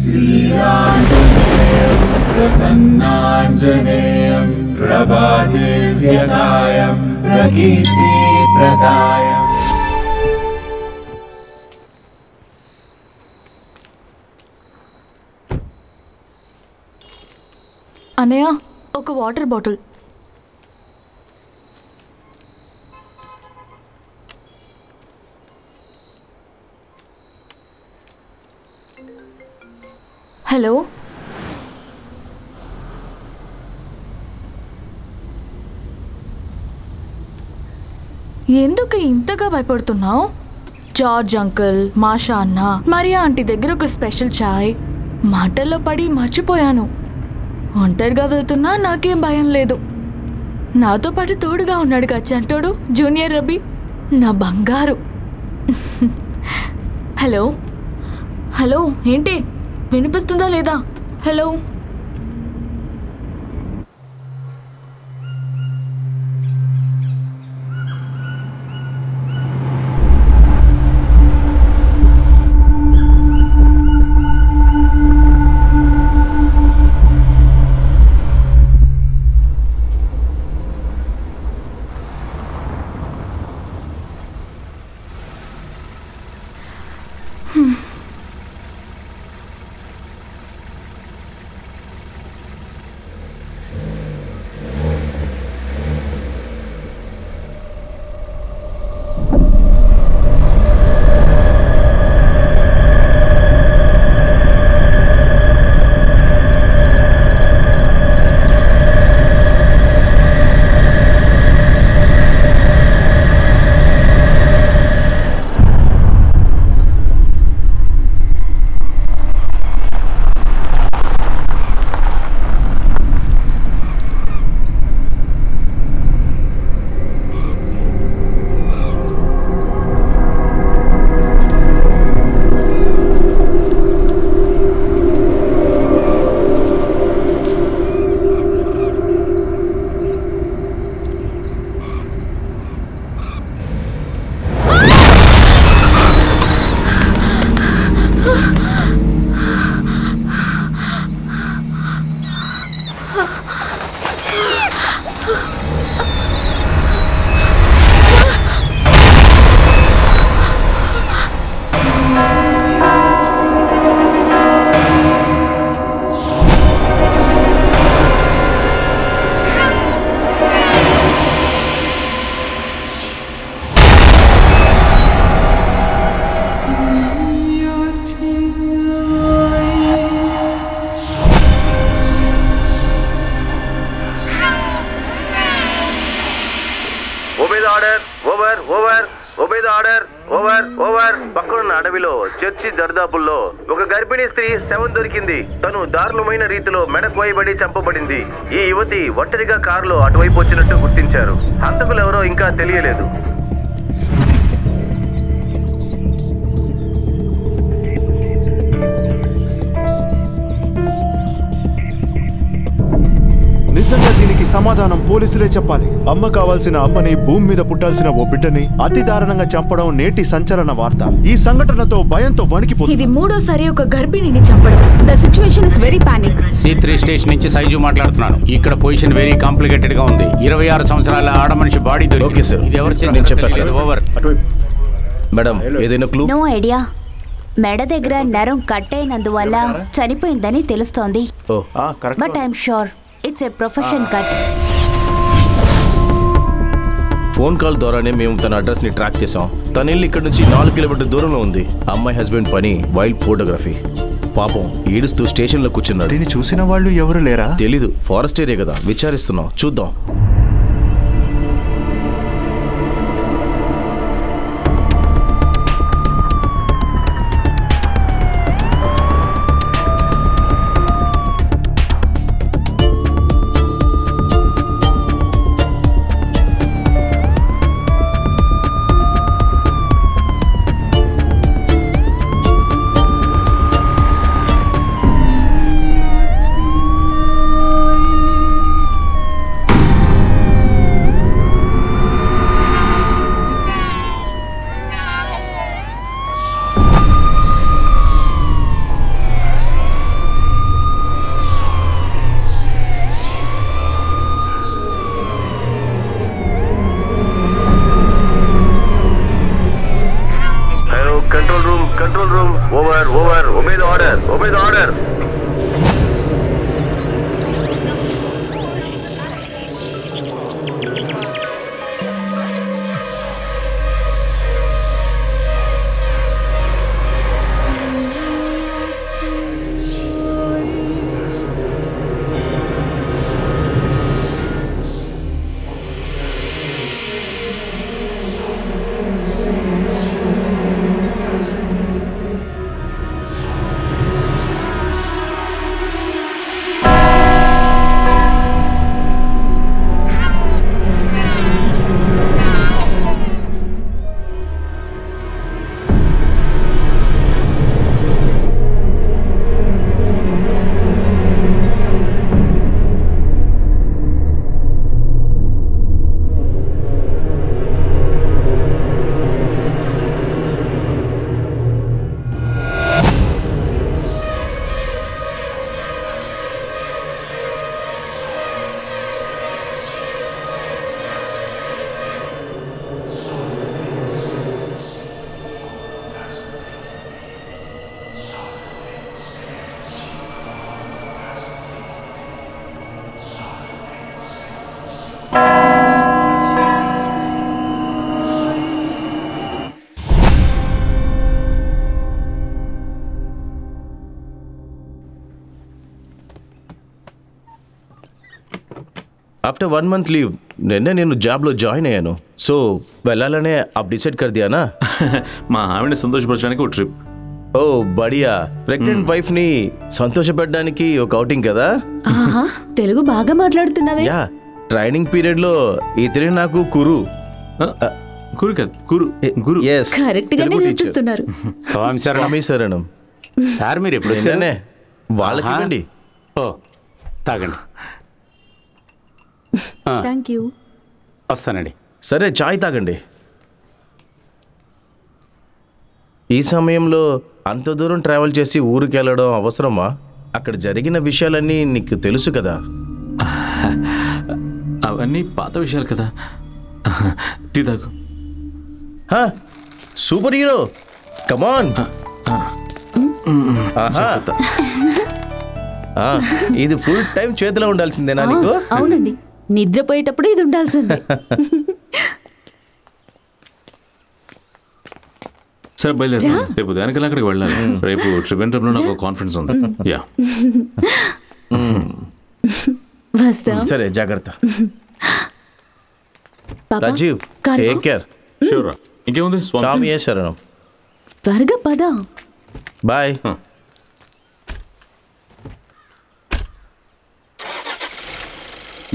శ్రీరాంజనేయం ప్రసన్నాంజనేయం ప్రభాదివ్యకాయం ప్రకీర్తిప్రదాయం. అన్నయ్య, ఒక water bottle. Hello, ఎందుకు ఇంతగా భయపడుతున్నావు? జార్జ్ అంకుల్, మాషా అన్న, మరియా ఆంటీ దగ్గర ఒక స్పెషల్ చాయ్, మాటల్లో పడి మర్చిపోయాను. ఒంటరిగా వెళ్తున్నా నాకేం భయం లేదు. నాతో పాటు తోడుగా ఉన్నాడు కచ్చంటోడు జూనియర్ రబీ, నా బంగారు. హలో హలో, ఏంటి వినిపిస్తుందా లేదా? హలో, పక్కనున్న అడవిలో చర్చి దర్దాపుల్లో ఒక గర్భిణీ స్త్రీ శవం దొరికింది. తను దారుణమైన రీతిలో మెడకు వైబడి చంపబడింది. ఈ యువతి ఒంటరిగా కారులో అటువైపు వచ్చినట్టు గుర్తించారు. హంతకులు ఎవరో ఇంకా తెలియలేదు. నిజంగా దీనికి సమాధానం పోలీసులే చెప్పాలి. అమ్మ కావాల్సిన అమ్మని, భూమి మీద పుట్టాల్సిన ఓ బిడ్డని అతి దారుణంగా చంపడం నేటి సంచలన వార్త. ఈ సంఘటనతో భయంతో వణికిపోతుంది. ఇది మూడోసారి ఒక గర్భిణిని చంపడం. The situation is very panic. C3 station నుంచి సైజు మాట్లాడుతున్నాను. ఇక్కడ పొజిషన్ వెరీ కాంప్లికేటెడ్ గా ఉంది. 26 సంవత్సరాల ఆడ మనిషి బాడీ దొరికింది. ఓకే సార్, ఇది ఎవరు నేను చెప్పేస్తాను. ఓవర్. మేడం, ఏదైనా క్లూ? No idea. మెడ దగ్గర నరం కట్ అయినందువల్ల చనిపోయిందని తెలుస్తోంది. But I'm sure it's a profession cut. Phone call ద్వారానే మేము తన అడ్రస్ ని ట్రాక్ చేసాం. తన ఇల్లు ఇక్కడ నుంచి 4 కిలోమీటర్ దూరంలో ఉంది. అమ్మాయి హస్బెండ్ పని వైల్డ్ ఫోటోగ్రఫీ. పాపం ఏడుస్తూ స్టేషన్ లో కూర్చున్నాడు. దీన్ని చూసిన వాళ్ళు ఎవరు లేరా? తెలీదు, ఫారెస్ట్ ఏరియా కదా, విచారిస్తున్నాం, చూద్దాం. Obey the order. After 1 month leave నిన్నే నేను జాబ్లో జాయిన్ అయ్యాను. సో వెళ్ళాలనే అప్ డిసైడ్ కర్ దియానా. మా ఆవిడని సంతోషపరచడానికి ఒక ట్రిప్. ఓ బడియా. ప్రెగ్నెంట్ వైఫ్ ని సంతోషపెట్టడానికి ఒక అవుటింగ్ కదా. తెలుగు బాగా మాట్లాడుతున్నావే. యా, ట్రైనింగ్ పీరియడ్ లో ఇతరే నాకు కురు కురు కాదు గురు గురు. ఎస్, కరెక్ట్ గానే నేర్పిస్తున్నారు. స్వామి శరణం. సార్ మీరు ఎప్పుడు వచ్చానే? వాళ్ళకి ఇవ్వండి. ఓ తాగండి. Thank you. వస్తానండి. సరే, చాయ్ తాగండి. ఈ సమయంలో అంత దూరం ట్రావెల్ చేసి ఊరికి వెళ్ళడం అవసరమా? అక్కడ జరిగిన విషయాలన్నీ నీకు తెలుసు కదా. అవన్నీ పాత విషయాలు కదా. టీ తాగు. సూపర్ హీరో, కమాన్. ఇది ఫుల్ టైం చేతిలో ఉండాల్సిందేనా నీకు? అవునండి, నిద్రపోయేటప్పుడు ఇది ఉండాల్సిందే. సార్ బయలుదేరుతాం. రేపు దానికల్లా అక్కడికి వెళ్ళాలి. రేపు ట్రివెండ్రంలో నాకు కాన్ఫరెన్స్ ఉంది. యా, వస్తాం. సరే, జాగ్రత్త. Rajiv, take care. షూర్. ఇంకేముంది? స్వామి శరణం. త్వరగా పద. బాయ్.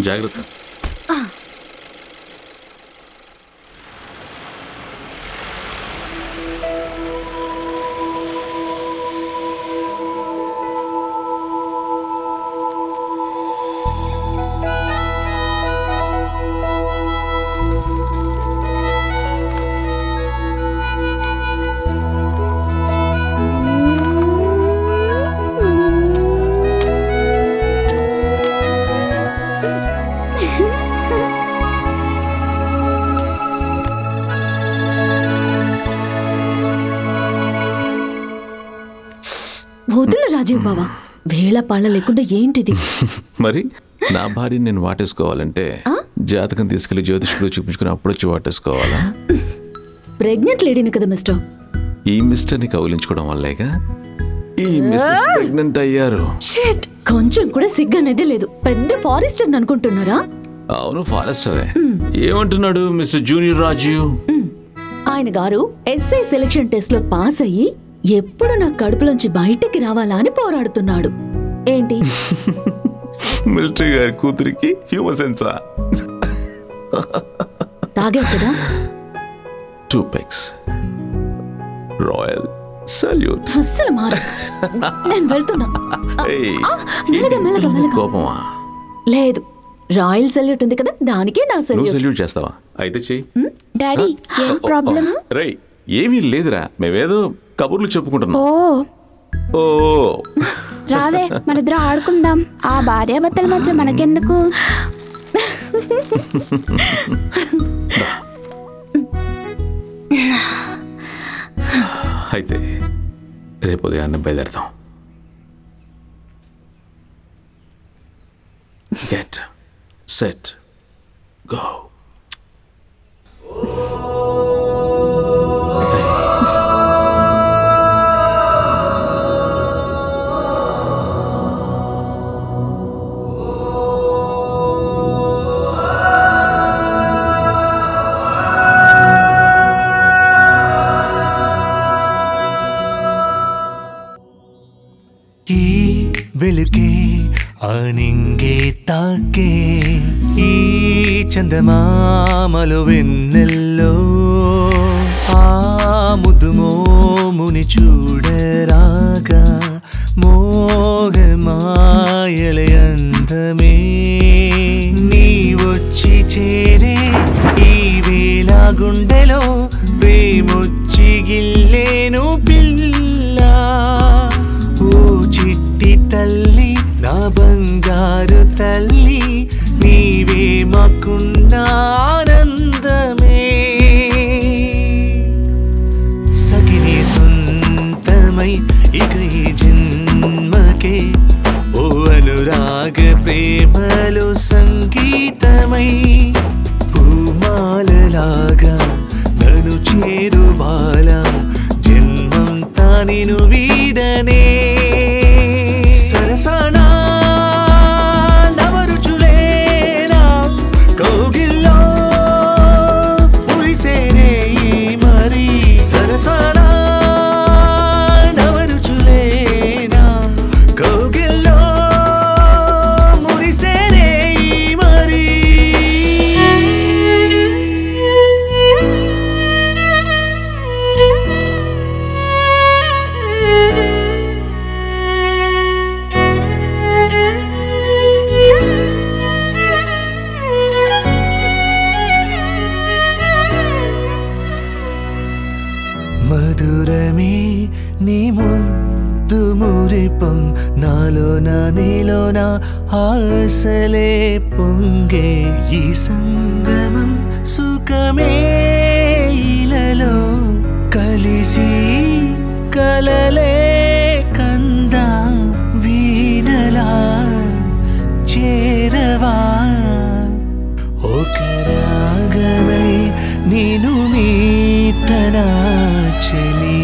జాగ్రత్త. వదులు రాజీవ్ బావా, వేళ పాళ్ళ లేకుండా ఏంటిది? మరి నా భార్యని నేను వాటేసుకోవాలంటే జాతకం తీసుకెళ్లి జ్యోతిష్కుడు చూపించుకుని అప్పుడొచ్చి వాటేసుకోవాలా? ప్రెగ్నెంట్ లేడీని కదా మిస్టర్. ఈ మిస్టర్ని కౌలించుకోవడం వల్లేగా ఈ మిస్సెస్ ప్రెగ్నెంట్ అయ్యారు. షిట్, కొంచెం కూడా సిగ్గు అనేది లేదు. పెద్ద ఫారెస్టర్ అనుకుంటున్నారా? అవును, ఫారెస్టరే. ఏమంటున్నాడు మిస్టర్ జూనియర్ రాజీవ్? ఆయన గారు ఎస్ఐ సెలక్షన్ టెస్ట్ లో పాస్ అయ్యి ఎప్పుడు నా కడుపులోంచి బయటికి రావాలా అని పోరాడుతున్నాడు. ఏంటి? మిలిటరీ గారి కూతురికి హ్యూమన్ సెన్సా? తాగా కదా? 2 pegs. Royal salute. అస్సలు మారు. నేను వెళ్తున్నా. మెల్లగా మెల్లగా మెల్లగా. కోపమా? లేదు, రాయల్ సల్యూట్ ఉంది కదా, దానికే నా నువ్వు సల్యూట్. సల్యూట్ చేస్తావా? అయితే చెయ్యి. డాడీ, ఏం ప్రాబ్లమ్? రై, ఏమీ లేదురా, మేమేదో కబుర్లు చెప్పుకుంటున్నాం. ఓ రావే, మనిద్దరం ఆడుకుందాం. ఆ భార్యాభర్తల మధ్య మనకెందుకు? అయితే రేపు ఉదయాన్నే బయలుదేరదాం. Set go. వెలుకే ఆనింగే తాకే ఈ చందమామలో వెన్నెల్లో ఆ ముదుమోముని చూడరాగా మోహమాయలే అందమే నీ వచ్చి చేరే ఈ వేళ గుండెలో ప్రేమొచ్చి గిల్లేను పిల్ల. ఓ చిట్టి తల్లి నా బంగారు తల్లి నీవే మాకున్న ఆనందమే. సఖిని సొంతమై ఇక ఈ జన్మకే ఓ అనురాగ ప్రేమలో సంగీతమై పూమాలలాగా నన్ను చేరువాల జన్మంతా నిన్ను వీడనే. సరసనా నవరుచులేనా కౌగిల్లో పులిసేనే మరి. సరసనా నవరుచులేనా కౌగిల్లో మురిసేనే మరి. మధురమే నీ ముద్దు మురిపం నాలోన నీలోన ఆశలే పొంగే ఈ సంగమం సుఖమే ఇలలో కలిసి కలలే కందా వీణలా చేరవా. ఒక రాగమై నేను మీటనా చెలి.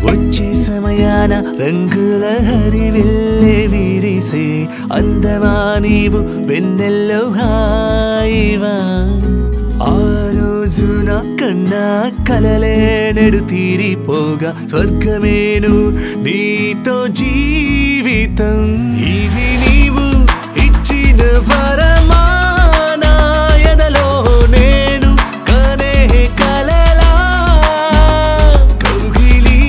వచ్చే సమయాన రంగుల హరివిల్లే విరిసే అందమా నీవు వెన్నెల్లో హాయివా. ఆ రోజున కన్నా కలలే నెడు తీరిపోగా స్వర్గమేను నీతో జీవితం. ఇది నీవు ఇచ్చిన వరమా నా ఎదలో నేను కనే కలలా కౌగిలి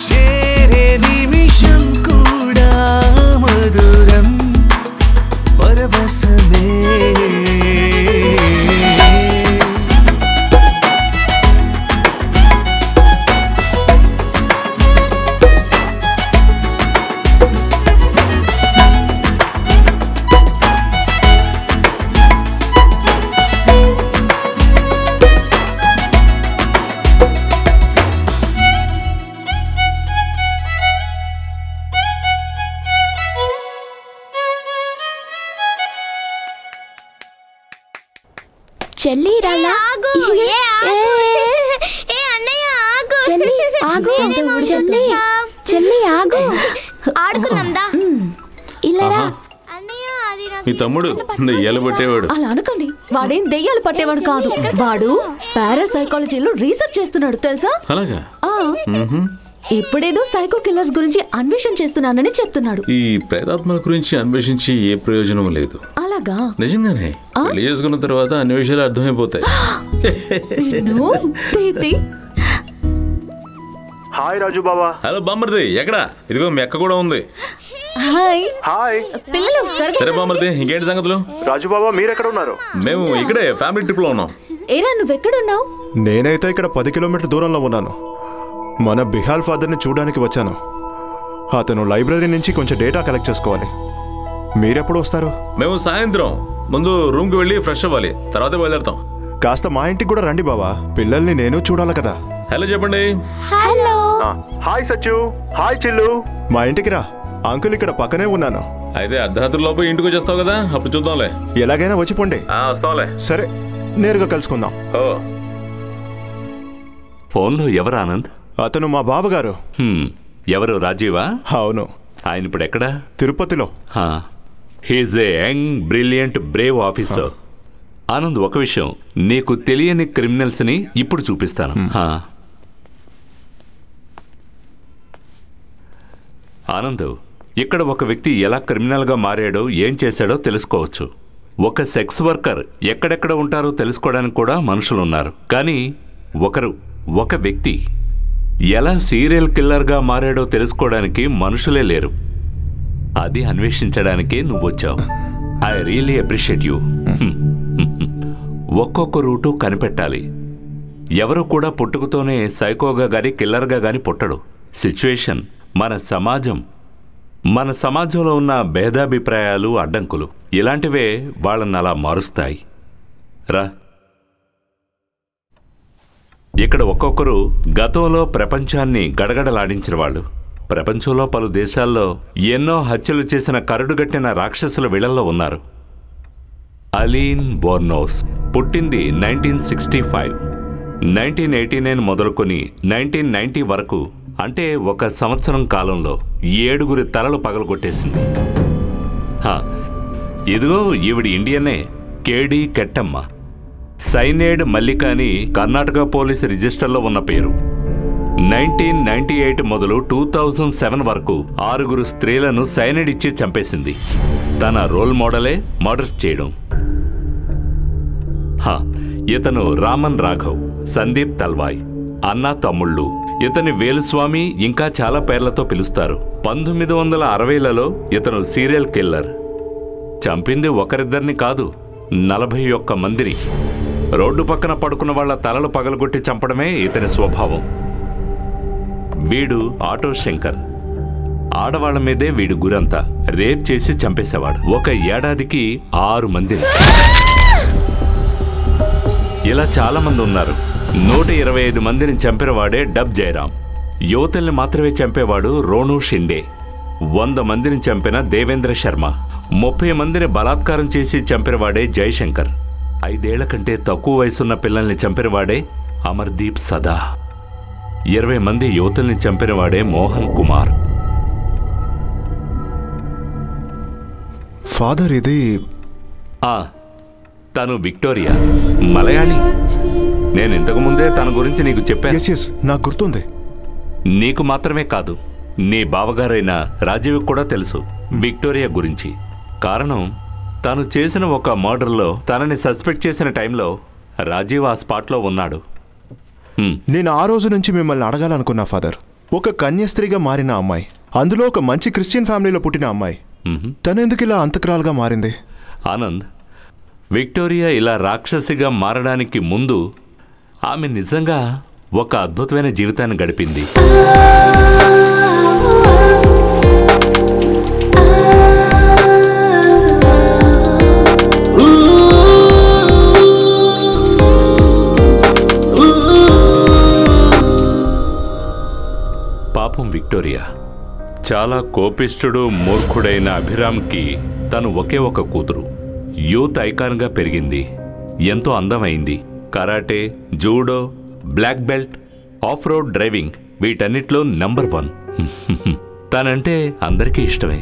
చేరే నిమిషం కూడా మధురం పరవశమే. చెల్లి రాలా చెల్లి ఆగు చెల్లి చెల్లి ఆగు ఆడుకుందాందా ఇల్లరా. మీ తమ్ముడు దెయ్యాలు పట్టేవాడు. అలా అనుకోండి, వాడేం దెయ్యాలు పట్టేవాడు కాదు. వాడు పారాసైకాలజీలో రీసెర్చ్ చేస్తున్నాడు తెలుసా. అలాగా? ఇప్పుడేదో సైకో కిల్లర్స్ గురించి అన్వేషణ చేస్తున్నానని చెప్తున్నాడు. ఈ ప్రేతాత్మల గురించి అన్వేషించి ఏ ప్రయోజనం లేదు. అలాగా? నిజంగానే పెళ్లి చేసుకున్న తర్వాత అన్ని విషయాలు అర్థమైపోతాయి. హాయ్ రాజు బాబా. హలో బామ్మర్ది, ఎక్కడా? ఇదిగో మీ అక్క కూడా ఉంది. హాయ్. హాయ్ పిల్లలు. సరే బామ్మర్ది, ఇంకేంటి సంగతులు? రాజు బాబా మీరెక్కడ ఉన్నారు? మేము ఇక్కడే ఫ్యామిలీ ట్రిప్ లో ఉన్నాం. ఏరా నువ్వెక్కడున్నావు? నేనైతే ఇక్కడ 10 కిలోమీటర్ దూరంలో ఉన్నాను. మన బిహాల్ ఫాదర్ని చూడడానికి వచ్చాను. అతను లైబ్రరీ నుంచి కొంచెం డేటా కలెక్ట్ చేసుకోవాలి. మీరెప్పుడు వస్తారు? మేము సాయంత్రం ముందు రూమ్కి వెళ్ళి ఫ్రెష్ అవ్వాలి, తర్వాత బయలుదేరుతాం. కాస్త మా ఇంటికి కూడా రండి బావా, పిల్లల్ని నేను చూడాలి కదా. హలో చెప్పండి. హలో. హాయ్ సచ్చు. హాయ్ చిల్లు. మా ఇంటికి రా, అంకుల్ ఇక్కడ పక్కనే ఉన్నాను. అయితే అర్ధరాత్రి లోపు ఇంటికి వచ్చేస్తావు కదా, అప్పుడు చూద్దాంలే. ఎలాగైనా వచ్చిపోండి. వస్తాంలే. సరే, నేరుగా కలుసుకుందాం. ఫోన్లో ఎవరు ఆనంద్? అతను మా బావగారు. ఎవరు, రాజీవా? అవును. ఆయన ఇప్పుడు ఎక్కడా? తిరుపతిలో. He's a young brilliant brave officer. Anand, ఒక విషయం, నీకు తెలియని క్రిమినల్స్ ని ఇప్పుడు చూపిస్తాను. ఆనంద్, ఇక్కడ ఒక వ్యక్తి ఎలా క్రిమినల్గా మారాడో, ఏం చేశాడో తెలుసుకోవచ్చు. ఒక సెక్స్ వర్కర్ ఎక్కడెక్కడ ఉంటారో తెలుసుకోవడానికి కూడా మనుషులున్నారు. కానీ ఒక వ్యక్తి ఎలా సీరియల్ కిల్లర్గా మారాడో తెలుసుకోవడానికి మనుషులే లేరు. అది అన్వేషించడానికే నువ్వు వచ్చావు. I really appreciate you. ఒక్కొక్క రూటు కనిపెట్టాలి. ఎవరు కూడా పుట్టుకతోనే సైకోగా గాని కిల్లర్గా గాని పుట్టడు. సిచ్యువేషన్, మన సమాజంలో ఉన్న భేదాభిప్రాయాలు, అడ్డంకులు ఇలాంటివే వాళ్ళని అలా మారుస్తాయి. రా, ఇక్కడ ఒక్కొక్కరు గతంలో ప్రపంచాన్ని గడగడలాడించిన వాళ్ళు. ప్రపంచంలో పలు దేశాల్లో ఎన్నో హత్యలు చేసిన కరడుగట్టిన రాక్షసుల విళల్లో ఉన్నారు. అలీన్ వోర్నోస్ పుట్టింది 1965. 1989 మొదలుకొని 1990 వరకు, అంటే ఒక సంవత్సరం కాలంలో 7 తలలు పగలగొట్టేసింది. ఇదిగో ఈవిడి ఇండియనే, కేడి కెట్టమ్మ. సైనేడ్ మల్లిక అని కర్ణాటక పోలీసు రిజిస్టర్లో ఉన్న పేరు. 1998 మొదలు 2007 వరకు 6 స్త్రీలను సైనైడ్ ఇచ్చి చంపేసింది. తన రోల్ మోడలే మర్డర్స్ చేయడం. ఇతను రామన్ రాఘవ్, సందీప్ తల్వాయ్, అన్నా తమ్ముళ్ళు. ఇతని వేలుస్వామి, ఇంకా చాలా పేర్లతో పిలుస్తారు. 1960లలో ఇతను సీరియల్ కిల్లర్. చంపింది ఒకరిద్దరిని కాదు, 41 మందిని. రోడ్డు పక్కన పడుకున్న వాళ్ల తలలు పగలగొట్టి చంపడమే ఇతని స్వభావం. వీడు ఆటో శంకర్. ఆడవాళ్ల మీదే వీడు గురంతా. రేప్ చేసి చంపేసేవాడు. ఒక ఏడాదికి 6 మందిని. ఇలా చాలా మంది ఉన్నారు. 125 మందిని చంపినవాడే డబ్ జయరాం. యువతల్ని మాత్రమే చంపేవాడు రోను షిండే. 100 మందిని చంపిన దేవేంద్ర శర్మ. 30 మందిని బలాత్కారం చేసి చంపినవాడే జయశంకర్. 5 ఏళ్ల కంటే తక్కువ వయసున్న పిల్లల్ని చంపినవాడే అమర్దీప్ సదా. 20 మంది యువతల్ని చంపినవాడే మోహన్ కుమార్. ఫాదర్ ఇది తను విక్టోరియా, మలయాళీ. నేను ఇంతకు ముందే తన గురించి నీకు చెప్పాను. నాకు గుర్తుంది. నీకు మాత్రమే కాదు, నీ బావగారైన రాజీవ్ కూడా తెలుసు విక్టోరియా గురించి. కారణం, తను చేసిన ఒక మర్డర్లో తనని సస్పెక్ట్ చేసిన టైంలో రాజీవ్ ఆ స్పాట్లో ఉన్నాడు. నేను ఆ రోజు నుంచి మిమ్మల్ని అడగాలనుకున్నా ఫాదర్. ఒక కన్యాస్త్రీగా మారిన అమ్మాయి, అందులో ఒక మంచి క్రిస్టియన్ ఫ్యామిలీలో పుట్టిన అమ్మాయి, తనెందుకు ఇలా అంతకురాలుగా మారింది? ఆనంద్, విక్టోరియా ఇలా రాక్షసిగా మారడానికి ముందు ఆమె నిజంగా ఒక అద్భుతమైన జీవితాన్ని గడిపింది. పాపం విక్టోరియా. చాలా కోపిష్ఠుడు, మూర్ఖుడైన అభిరామ్కి తను ఒకే ఒక కూతురు. యూత్ ఐకాన్గా పెరిగింది. ఎంతో అందమైంది. Karate, judo, black belt, off road driving వీటన్నిటిలో నంబర్ 1. తనంటే అందరికీ ఇష్టమే.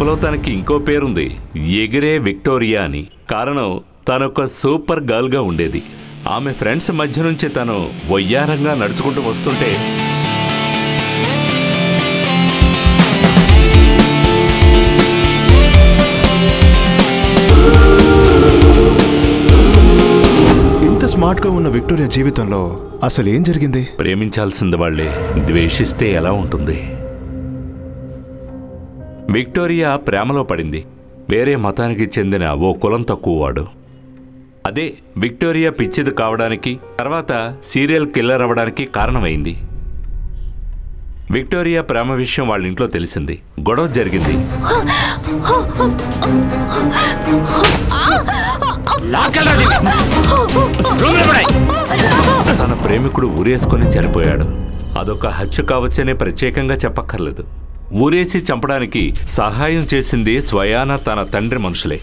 కొంపలో తనకి ఇంకో పేరుంది, ఎగిరే విక్టోరియా అని. కారణం తనొక సూపర్ గర్ల్గా ఉండేది. ఆమె ఫ్రెండ్స్ మధ్య నుంచి తను వయ్యారంగా నడుచుకుంటూ వస్తుంటే ఇంత స్మార్ట్గా ఉన్న విక్టోరియా జీవితంలో అసలు ఏం జరిగింది? ప్రేమించాల్సింది వాళ్ళే ద్వేషిస్తే ఎలా ఉంటుంది? విక్టోరియా ప్రేమలో పడింది. వేరే మతానికి చెందిన ఓ కులం తక్కువ వాడు. అదే విక్టోరియా పిచ్చిది కావడానికి, తర్వాత సీరియల్ కిల్లర్ అవ్వడానికి కారణమైంది. విక్టోరియా ప్రేమ విషయం వాళ్ళ ఇంట్లో తెలిసింది. గొడవ జరిగింది. తన ప్రేమికుడు ఊరేసుకొని చనిపోయాడు. అదొక హత్య కావచ్చనే ప్రత్యేకంగా చెప్పక్కర్లేదు. ఊరేసి చంపడానికి సహాయం చేసింది స్వయాన తన తండ్రి మనుషులే.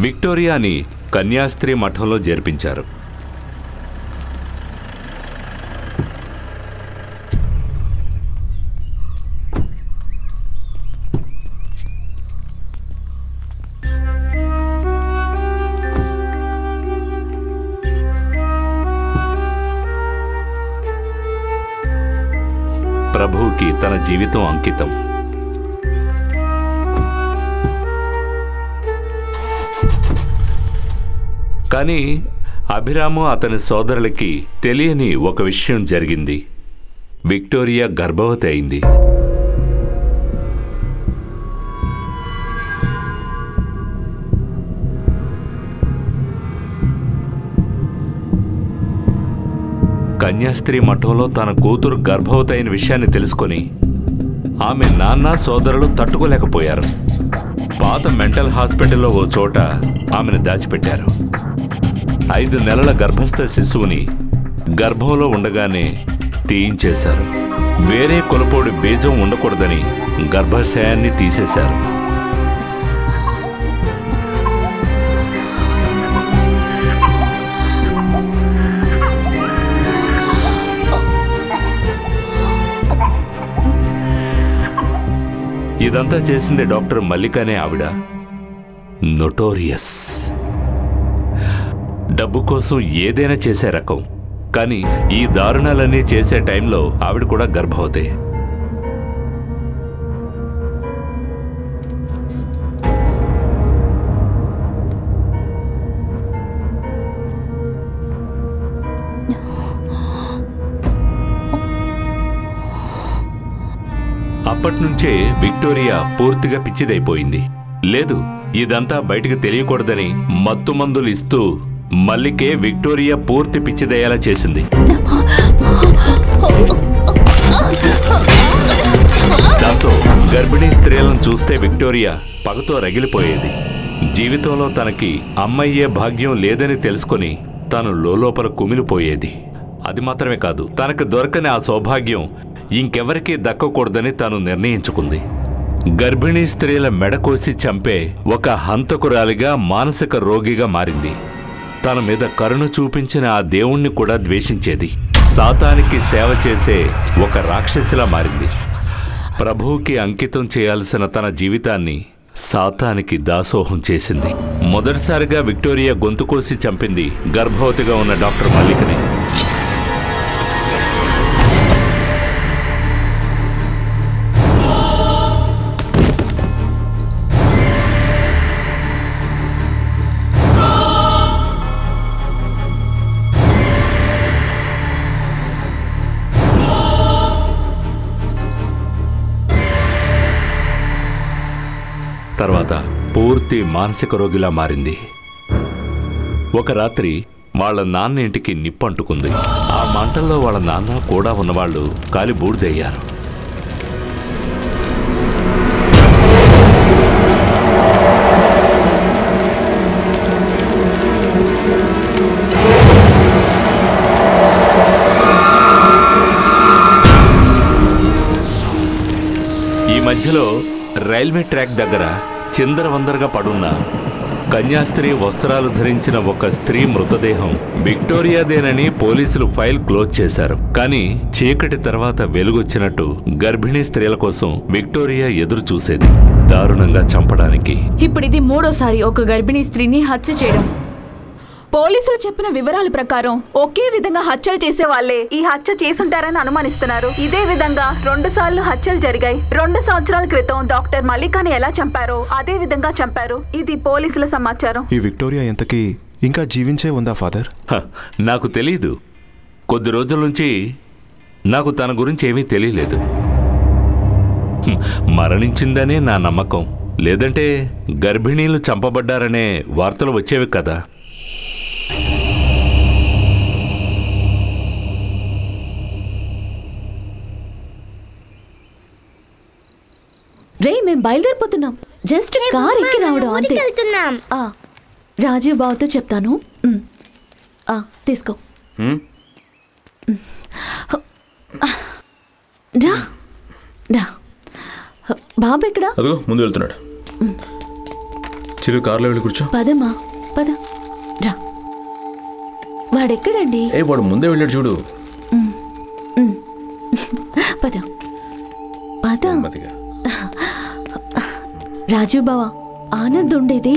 విక్టోరియాని కన్యాస్త్రీ మఠంలో చేర్పించారు. ప్రభువుకి తన జీవితం అంకితం. కానీ అభిరాము అతని సోదరులకి తెలియని ఒక విషయం జరిగింది. విక్టోరియా గర్భవతి అయింది. కన్యాస్త్రీ మఠంలో తన కూతురు గర్భవతి అయిన విషయాన్ని తెలుసుకొని ఆమె నాన్న సోదరులు తట్టుకోలేకపోయారు. పాత మెంటల్ హాస్పిటల్లో ఓ చోట ఆమెను దాచిపెట్టారు. 5 నెలల గర్భస్థ శిశువుని గర్భంలో ఉండగానే తీయించేశారు. వేరే కొలపోడి బీజం ఉండకూడదని గర్భాశయాన్ని తీసేశారు. ఇదంతా చేసింది డాక్టర్ మల్లికనే ఆవిడ. నొటోరియస్. డబ్బు కోసం ఏదైనా చేసే రకం. కానీ ఈ దారుణాలన్నీ చేసే టైంలో ఆవిడ కూడా గర్భవతే. అప్పట్నుంచే విక్టోరియా పూర్తిగా పిచ్చిదైపోయింది. లేదు, ఇదంతా బయటికి తెలియకూడదని మత్తు మందులు ఇస్తూ మల్లికే విక్టోరియా పూర్తి పిచ్చిదయ్యేలా చేసింది. దాంతో గర్భిణీ స్త్రీలను చూస్తే విక్టోరియా పగతో రగిలిపోయేది. జీవితంలో తనకి అమ్మయ్యే భాగ్యం లేదని తెలుసుకొని తాను లోపల కుమిలిపోయేది. అది మాత్రమే కాదు, తనకు దొరకని ఆ సౌభాగ్యం ఇంకెవరికీ దక్కకూడదని తాను నిర్ణయించుకుంది. గర్భిణీ స్త్రీల మెడకోసి చంపే ఒక హంతకురాలిగా, మానసిక రోగిగా మారింది. తన మీద కరుణ చూపించిన ఆ దేవుణ్ణి కూడా ద్వేషించేది. సాతానికి సేవ చేసే ఒక రాక్షసిలా మారింది. ప్రభువుకి అంకితం చేయాల్సిన తన జీవితాన్ని సాతానికి దాసోహం చేసింది. మొదటిసారిగా విక్టోరియా గొంతు కోసి చంపింది గర్భవతిగా ఉన్న డాక్టర్ మల్లికనే. తర్వాత పూర్తి మానసిక రోగిలా మారింది. ఒక రాత్రి వాళ్ళ నాన్న ఇంటికి నిప్పంటుకుంది. ఆ మంటల్లో వాళ్ళ నాన్న కూడా ఉన్నవాళ్ళు కాలి బూడిదయ్యారు. ఈ మధ్యలో రైల్వే ట్రాక్ దగ్గర చిందరవందరగా పడున్న కన్యాస్త్రీ వస్త్రాలు ధరించిన ఒక స్త్రీ మృతదేహం విక్టోరియాదేనని పోలీసులు ఫైల్ క్లోజ్ చేశారు. కానీ చీకటి తర్వాత వెలుగొచ్చినట్టు గర్భిణీ స్త్రీల కోసం విక్టోరియా ఎదురు చూసేది దారుణంగా చంపడానికి. ఇప్పుడు ఇది 3వసారి ఒక గర్భిణీ స్త్రీని హత్య చేయడం. పోలీసులు చెప్పిన వివరాల ప్రకారం ఒకే విధంగా హత్యలు చేసే వాళ్ళే ఈ హత్య చేసుంటారని అనుమానిస్తున్నారు. ఇదే విధంగా 2 సార్లు హత్యలు జరిగాయి. 2 సంవత్సరాల క్రితం డాక్టర్ మల్లికాని ఎలా చంపారో అదే విధంగా చంపారు. ఇది పోలీసుల సమాచారం. ఈ విక్టోరియా ఎంతకీ ఇంకా జీవించే ఉందా ఫాదర్? నాకు తెలీదు. కొద్ది రోజుల నుంచి నాకు తన గురించి ఏమీ తెలియలేదు. మరణించిందనే నా నమ్మకం. లేదంటే గర్భిణీలు చంపబడ్డారనే వార్తలు వచ్చేవి కదా. రే మేము బయలుదేరిపోతున్నాం. జస్ట్ కార్ ఎక్కి రావడం అంతే. రాజీవ్ బావతో చెప్తాను. తీసుకో. రా రా. బాబు ఎక్కడా? అదిగో ముందు వెళ్తున్నాడు. చిరు కార్లో వెళ్ళి కూర్చో. పదమ్మా పద. రా. వాడెక్కడండి? వాడు ముందే వెళ్ళాడు చూడు. పద పద. రాజీవ్ బావా, ఆనంద్ ఉండేది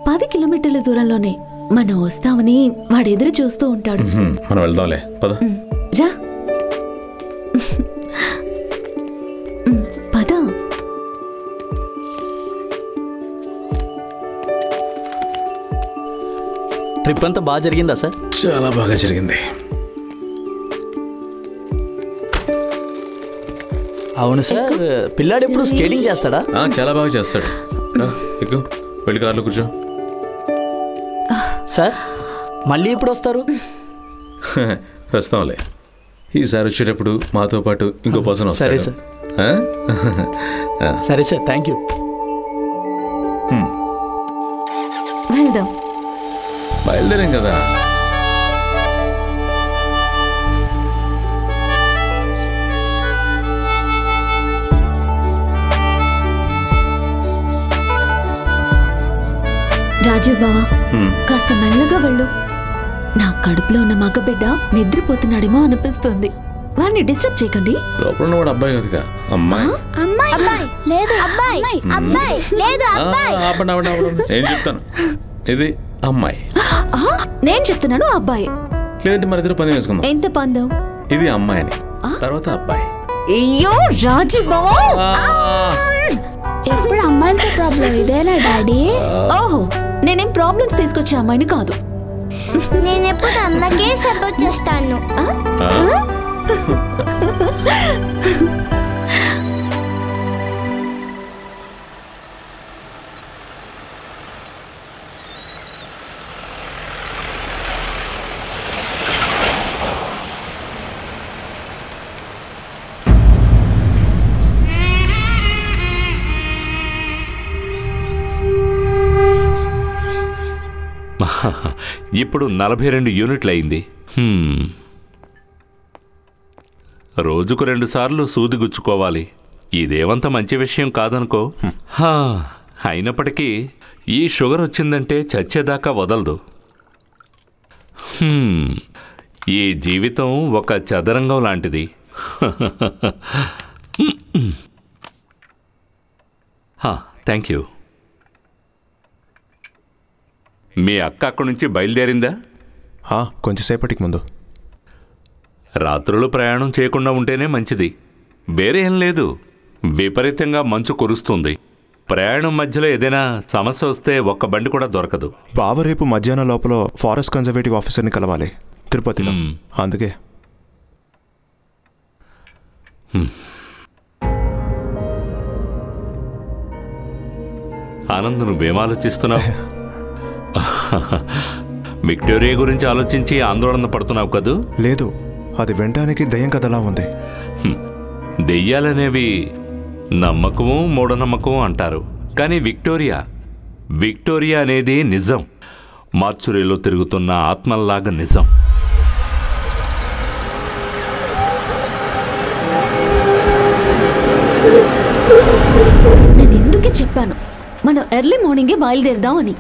10 కిలోమీటర్ల దూరంలోనే. మనం వస్తామని వాడు ఎదురు చూస్తూ ఉంటాడు. మనం వెళ్దాంలే, పద. రా పద. ట్రిప్ అంతా బాగా జరిగిందా సార్? చాలా బాగా జరిగింది. అవును సార్. పిల్లాడు ఎప్పుడు స్కేటింగ్ చేస్తాడా? చాలా బాగా చేస్తాడు. ఎక్కువ వెళ్ళి కార్లో కూర్చో. సార్ మళ్ళీ ఎప్పుడు వస్తారు? వస్తాంలే. ఈసారి వచ్చేటప్పుడు మాతో పాటు ఇంకో పర్సన్ వస్తాడు. సరే సార్. సరే సార్, థ్యాంక్ యూ. వెళ్దాం. బయలుదేరాం కదా. రాజీవ్ బావా, కాస్త మెల్లగా వెళ్ళు. నా కడుపులో ఉన్న మగబిడ్డ నిద్రపోతున్నాడేమో అనిపిస్తుంది. వాడిని డిస్టర్బ్ చేయకండి. లోపల ఉన్నవాడు అబ్బాయి కదగా. అమ్మాయి. నేను చెప్తాను, ఇది అమ్మాయి. నేను చెప్తున్నాను అబ్బాయి. లేదంటే మన ఇద్దరు పందెం వేసుకుందాం. ఎంత పందెం? ఇది అమ్మాయి అని, తర్వాత అబ్బాయి. అయ్యో రాజీవ్ బావా, ఎప్పుడు అమ్మాయిలతో ప్రాబ్లం ఇదేనా డాడీ? ఓహో, నేనేం ప్రాబ్లమ్స్ తీసుకొచ్చే అమ్మాయిని కాదు. నేనెప్పుడు అమ్మకే సపోర్ట్ చేస్తాను. ఇప్పుడు 42 యూనిట్లు అయింది. రోజుకు 2 సార్లు సూది గుచ్చుకోవాలి. ఇదేమంత మంచి విషయం కాదనుకో. అయినప్పటికీ ఈ షుగర్ వచ్చిందంటే చచ్చేదాకా వదలదు. ఈ జీవితం ఒక చదరంగం లాంటిది. Thank you. మీ అక్క అక్కడి నుంచి బయలుదేరిందా? కొంచెంసేపటికి ముందు. రాత్రులు ప్రయాణం చేయకుండా ఉంటేనే మంచిది. వేరే ఏం లేదు, విపరీతంగా మంచు కురుస్తుంది. ప్రయాణం మధ్యలో ఏదైనా సమస్య వస్తే ఒక్క బండి కూడా దొరకదు. బావ రేపు మధ్యాహ్నం లోపల ఫారెస్ట్ కన్జర్వేటివ్ ఆఫీసర్ని కలవాలి తిరుపతిలో. అందుకే ఆనంద్ నువ్వేం ఆలోచిస్తున్నావు? విక్టోరియా గురించి ఆలోచించి ఆందోళన పడుతున్నావు కదూ? లేదు, అది వినడానికి దయ్యం కథలా ఉంది. దెయ్యాలనేవి నమ్మకము మూఢనమ్మకము అంటారు, కానీ విక్టోరియా అనేది నిజం. మార్చురీలో తిరుగుతున్న ఆత్మల్లాగా నిజం. నేను ఎందుకే చెప్పాను మనం ఎర్లీ మార్నింగే బయలుదేరదాం అని.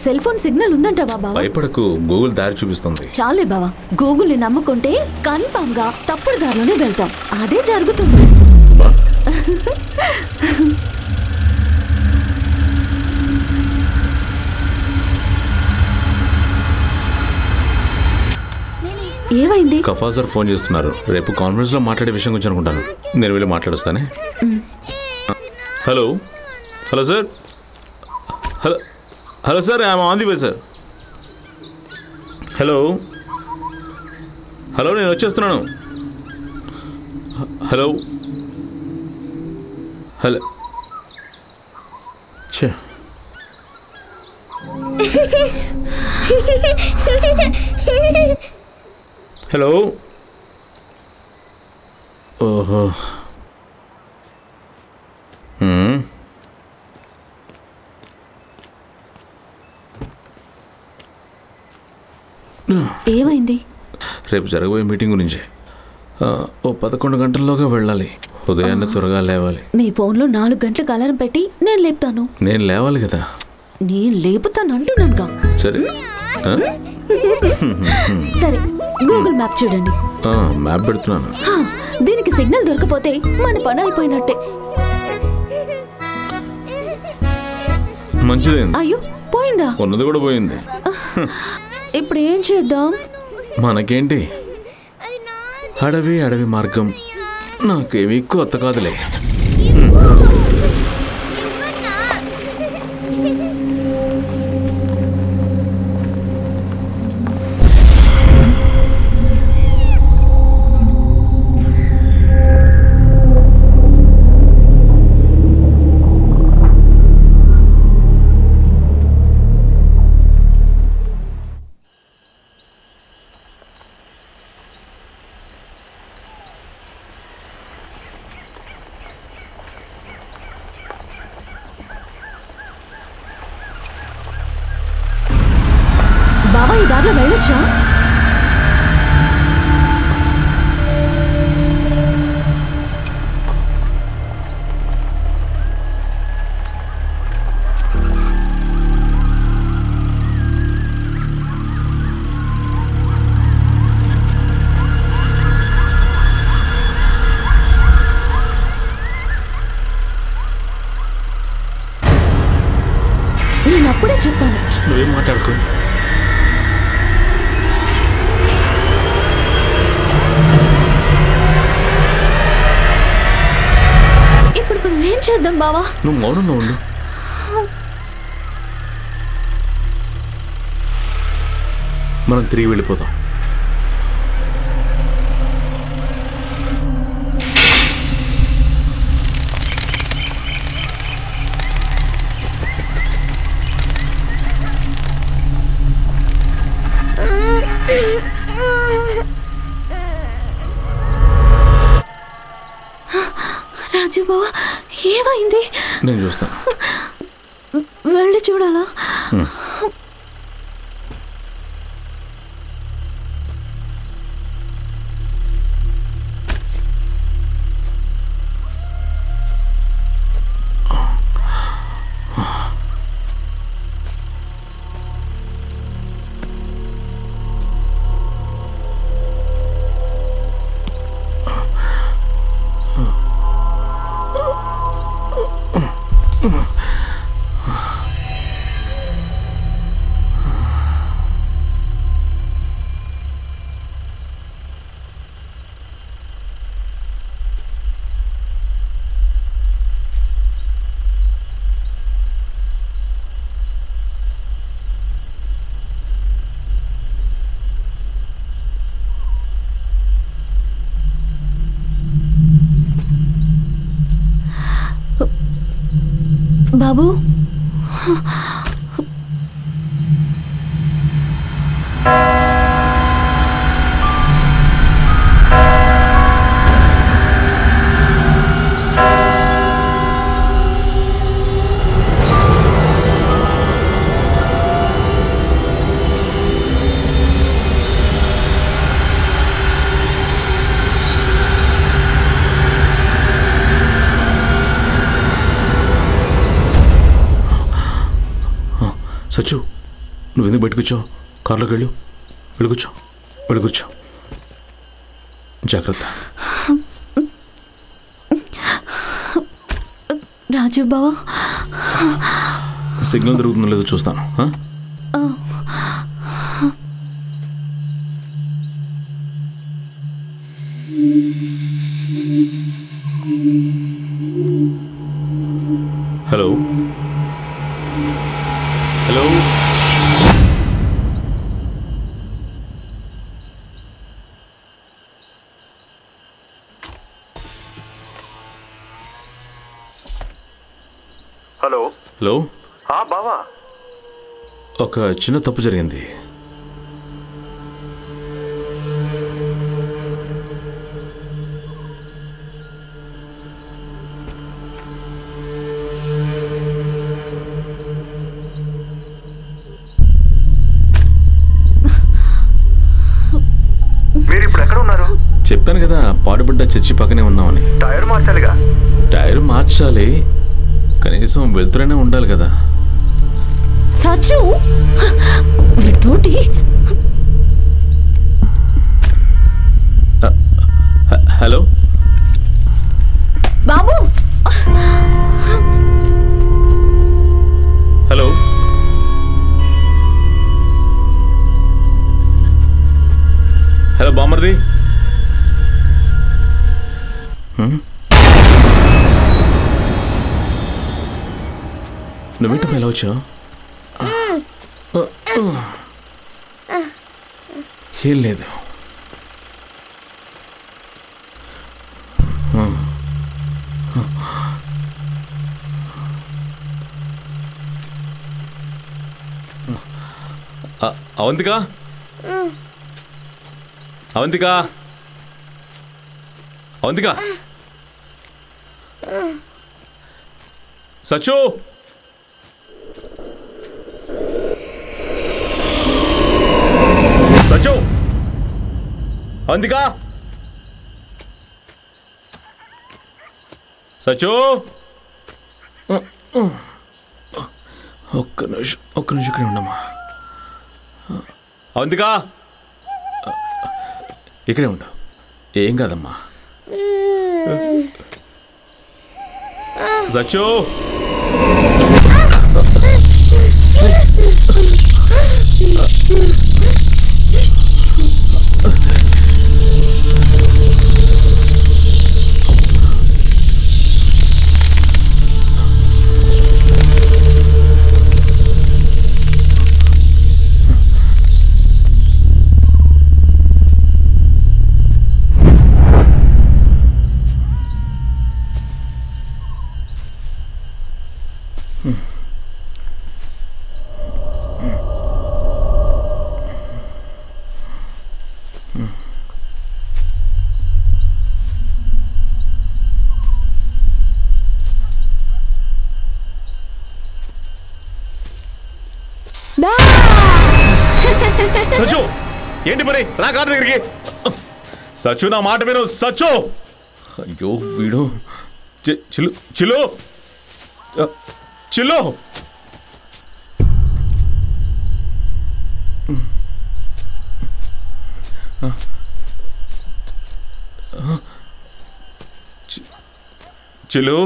సెల్ ఫోన్ సిగ్నల్ ఉందంటావా బావా? భయపడకు, గూగుల్ దారి చూపిస్తుంది. చాలే బావా, గూగుల్ ని నమ్ముకుంటే కన్ఫామ్ గా తప్పుడు దారిలోనే వెళ్తాం. అదే జరుగుతుంది. ఏమైంది? కఫాల్ సార్ ఫోన్ చేస్తున్నారు. రేపు కాన్ఫరెన్స్ లో మాట్లాడే విషయం గురించి అనుకుంటాను. నేను వెళ్ళి మాట్లాడుస్తానే. Hello hello sir, hello sir, I'm on the way sir. Hello hello, నేను వచ్చేస్తున్నాను. Hello hello. హలో. ఓహో, ఏమైంది? రేపు జరగబోయే మీటింగ్ గురించి. ఓ 11 గంటల్లోగా వెళ్ళాలి. ఉదయాన్నే త్వరగా లేవాలి. మీ ఫోన్లో 4 గంటలకు అలారం పెట్టి నేను లేపుతాను. నేను లేవాలి కదా. నేను లేపుతాను అంటున్నానుగా. సరే సరే, గూగుల్ మ్యాప్ చూడండి. మ్యాప్ పెడుతున్నాను. దీనికి సిగ్నల్ దొరకపోతే మన పని అయిపోయినట్టే. మంచిదేంది? అయ్యో, పోయిందా? ఉన్నది కూడా పోయింది. ఇప్పుడు ఏం చేద్దాం? మనకేంటి, అడవి మార్గం నాకేమీ కొత్త కాదులే. బాబా, ఈ దారిలో వెళ్ళొచ్చా? నేను అప్పుడే చెప్పాను. నువ్వేం మాట్లాడుకో. ఇప్పుడు ఏం చేద్దాం బావా? నువ్వు మౌనంగా ఉండు. మనం తిరిగి వెళ్ళిపోతాం. రాజు బావా, ఏమైంది? నేను చూస్తాను. వెళ్ళి చూడాలా? బాబు, సచ్చు, నువ్వెందుకు బయటకు వచ్చావు? కార్లోకి వెళ్ళి కూర్చో. జాగ్రత్త. రాజు బావా, సిగ్నల్ దొరుకుతుందో లేదో చూస్తాను. హలో హలో హలో హలో బావా, ఒక చిన్న తప్పు జరిగింది. మీరు ఇప్పుడు ఎక్కడ ఉన్నారు? చెప్పాను కదా, పాడుబడ్డ చర్చి పక్కనే ఉన్నామని. టైర్ మార్చాలిగా. టైర్ మార్చాలి, కనీసం వెళ్తురైనా ఉండాలి కదా. సచ్చు వితోటి హలో బాబు. హలో హలో బామర్ది. నువ్వేంటమ్మా ఎలా వచ్చావు? ఏం లేదు. అవంతిక, అవంతిక, అవంతిక, సచ్చు, సచ్చు, అవంతిక, సచ్చు. ఒక్క నిమిషం ఇక్కడే ఉండమ్మా. అవంతిక, ఇక్కడే ఉంటావు, ఏం కాదమ్మా. సచ్చు, సచ్చు, ఏంటి మరి? రా కారు దగ్గరికి. సచ్చు, నా మాట విను. సచ్చు, అయ్యో వీడు. చిల్లు చిల్లు చిల్లు. చిల్లు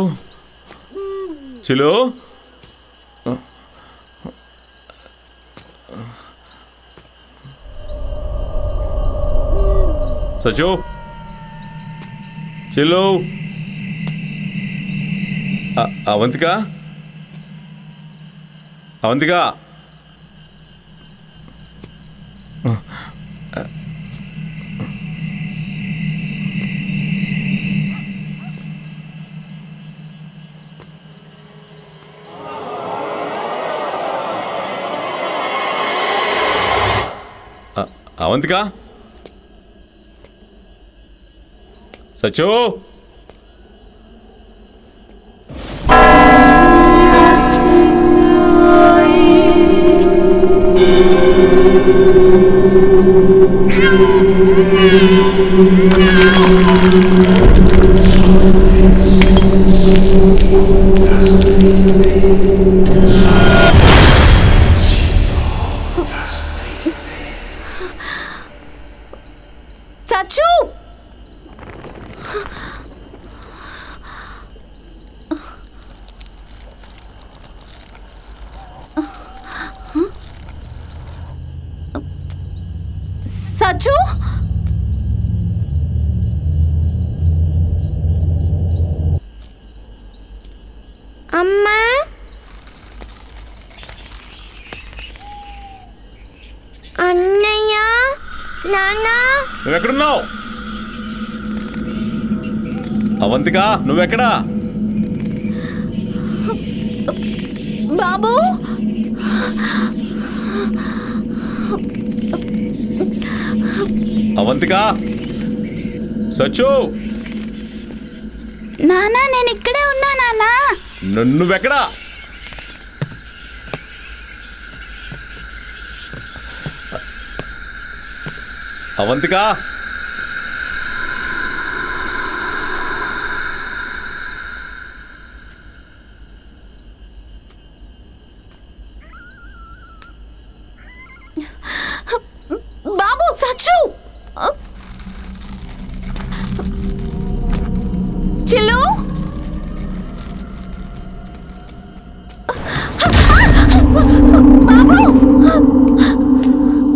చిల్లు. సచ్చు, చిల్లు. అవంతిక, అవంతిక. అవంతిక సచు సచ్చు సచ్చు అమ్మా అన్నయ్య నాన్న నువ్వెక్కడున్నావు? అవంతిక నువ్వెక్కడా? బాబు అవంతిక సచ్చు నాన్న నేను ఇక్కడే ఉన్నా నాన్న నువ్వెక్కడా? అవంతిక బాబు సచ్చు చిల్లు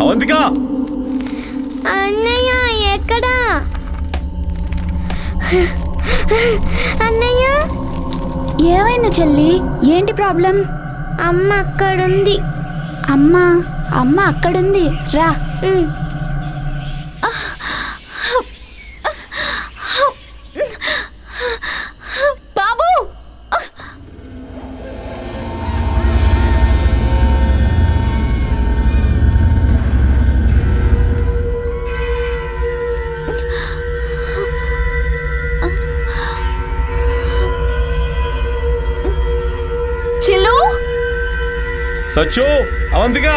అవంతిక అన్నయ్య ఎక్కడా అన్నయ్య ఏమైంది చెల్లి ఏంటి ప్రాబ్లం అమ్మ అక్కడుంది అమ్మ అక్కడుంది రా బాబు చిల్లు సచ్చు అవంతిక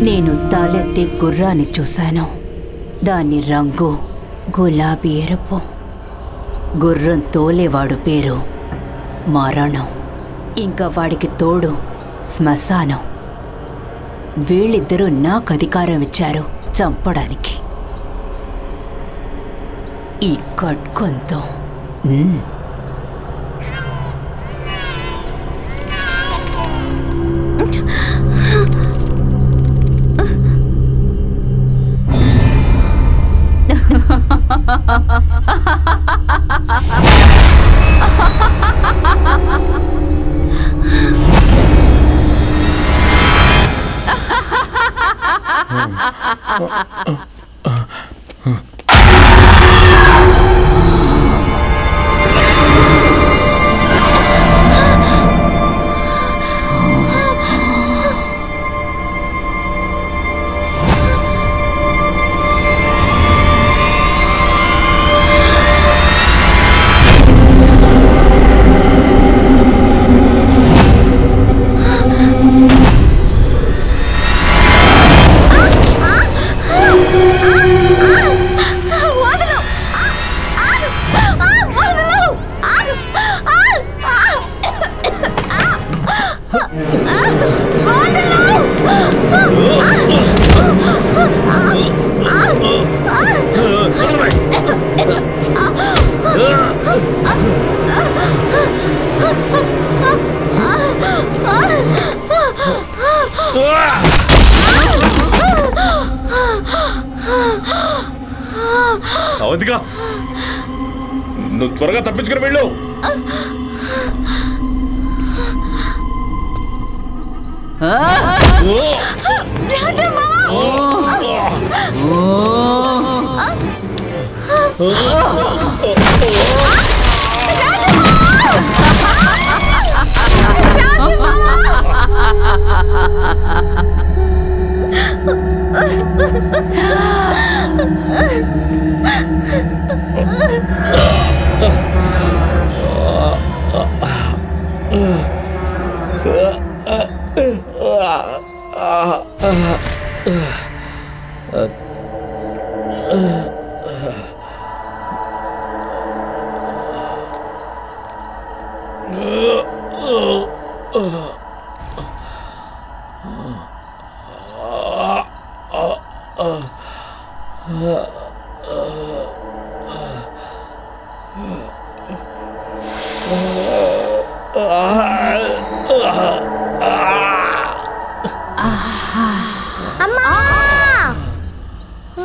నేను తాలెత్తి గుర్రాన్ని చూశాను. దాని రంగు గులాబీ ఎరుపు. గుర్రం తోలేవాడు పేరు మరణం. ఇంకా వాడికి తోడు శ్మశానం. వీళ్ళిద్దరూ నాకు అధికారం ఇచ్చారు చంపడానికి. ఈ ఖడ్గంతో అవంతిగా నువ్వు త్వరగా తప్పించుకుని వెళ్ళు.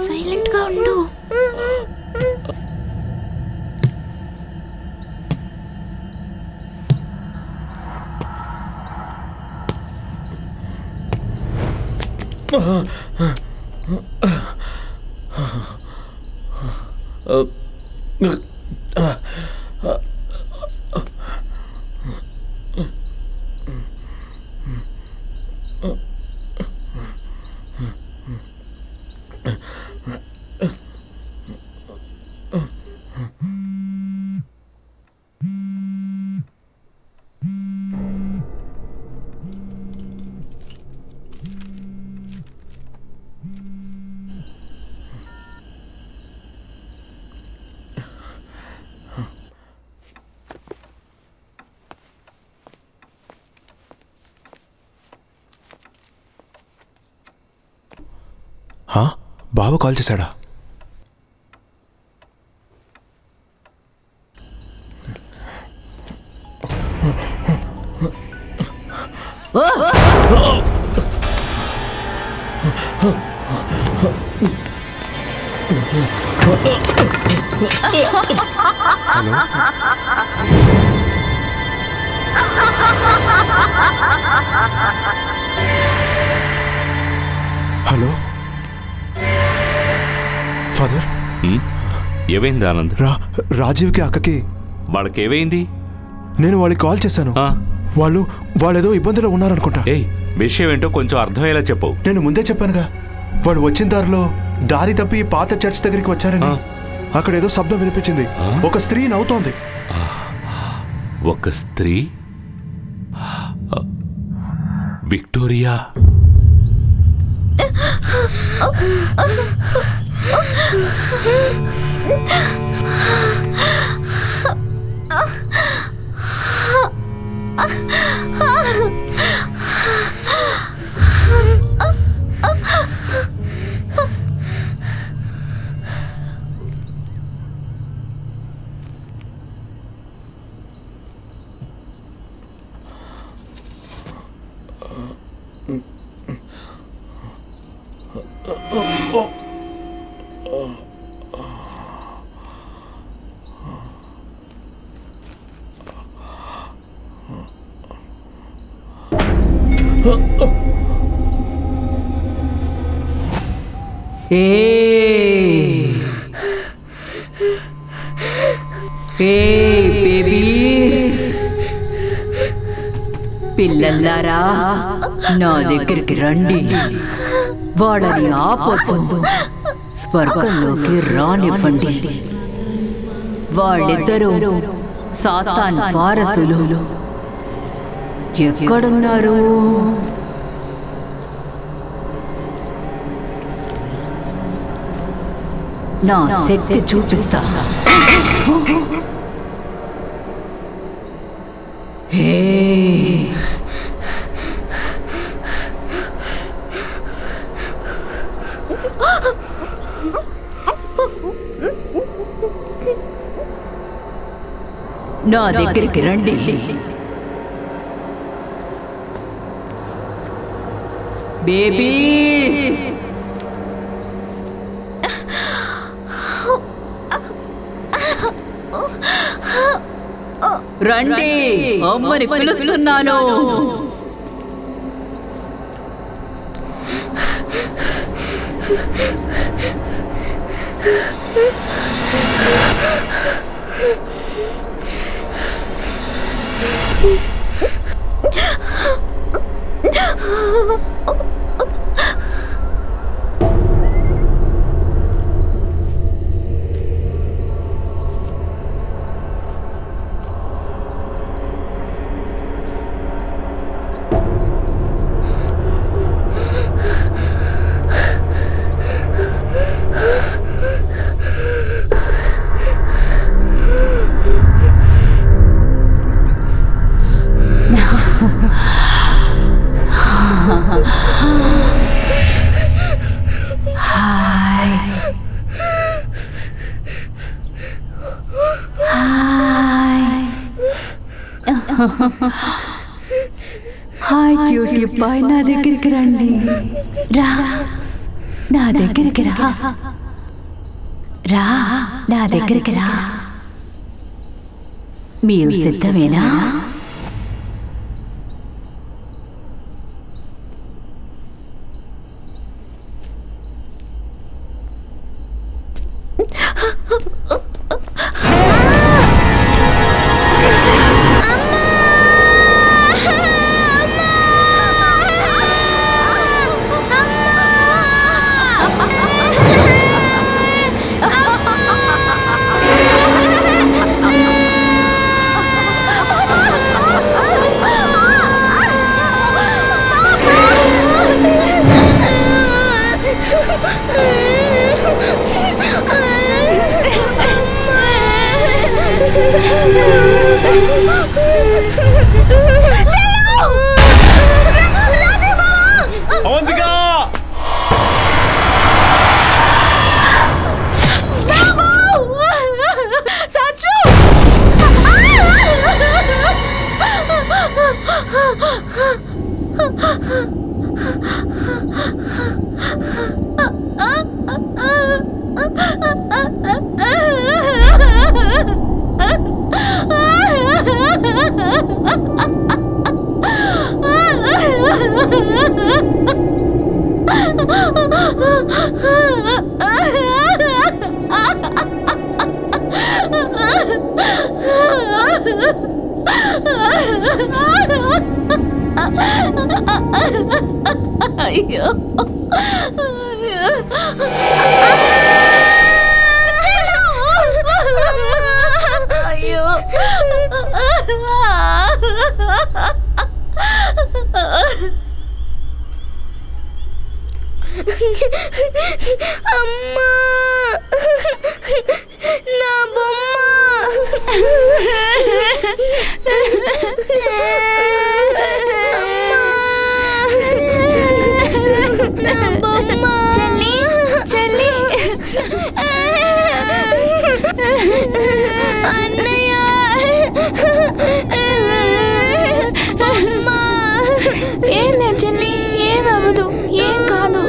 సైలెంట్ గా ఉండు. బావ కాల్ చేశాడా? Hello father. ఏమైంది ఆనంద్? రాజీవ్కి అక్కకి వాళ్ళకి ఏమైంది? నేను వాళ్ళకి కాల్ చేశాను. వాళ్ళేదో ఇబ్బందిలో ఉన్నారనుకుంటా. విషయం ఏంటో కొంచెం అర్థమయ్యేలా చెప్పు. నేను ముందే చెప్పానుగా, వాళ్ళు వచ్చిన దారిలో దారి తప్పి పాత చర్చ్ దగ్గరికి వచ్చారని. అక్కడ ఏదో శబ్దం వినిపించింది. ఒక స్త్రీ నవ్వుతోంది. ఒక స్త్రీ? విక్టోరియా? పిల్లల్లారా నా దగ్గరికి రండి. వాడని ఆపొద్దు, స్వర్గంలోకి రానివ్వండి. వాళ్ళిద్దరూ సాతాన్ వారసులు. ఎక్కడున్నారు? నా శక్తి చూపిస్తా. హే, నా దగ్గరికి రండి. బేబీస్, రండి, అమ్మని పిలుస్తున్నాను. హాయ్ క్యూటీ బాయ్, నా దగ్గరికి రండి. రా, నా దగ్గరికి రా. రా, నా దగ్గరికి రా. మీరు సిద్ధమేనా? అయ్యో, అయ్యో, అమ్మా, నా బొమ్మ. నా బొమ్మ. చెల్లి, చెల్లి. అన్నయ్య. అమ్మా. ఏం లేదు చెల్లి, ఏమవ్వదు, ఏం కాదు.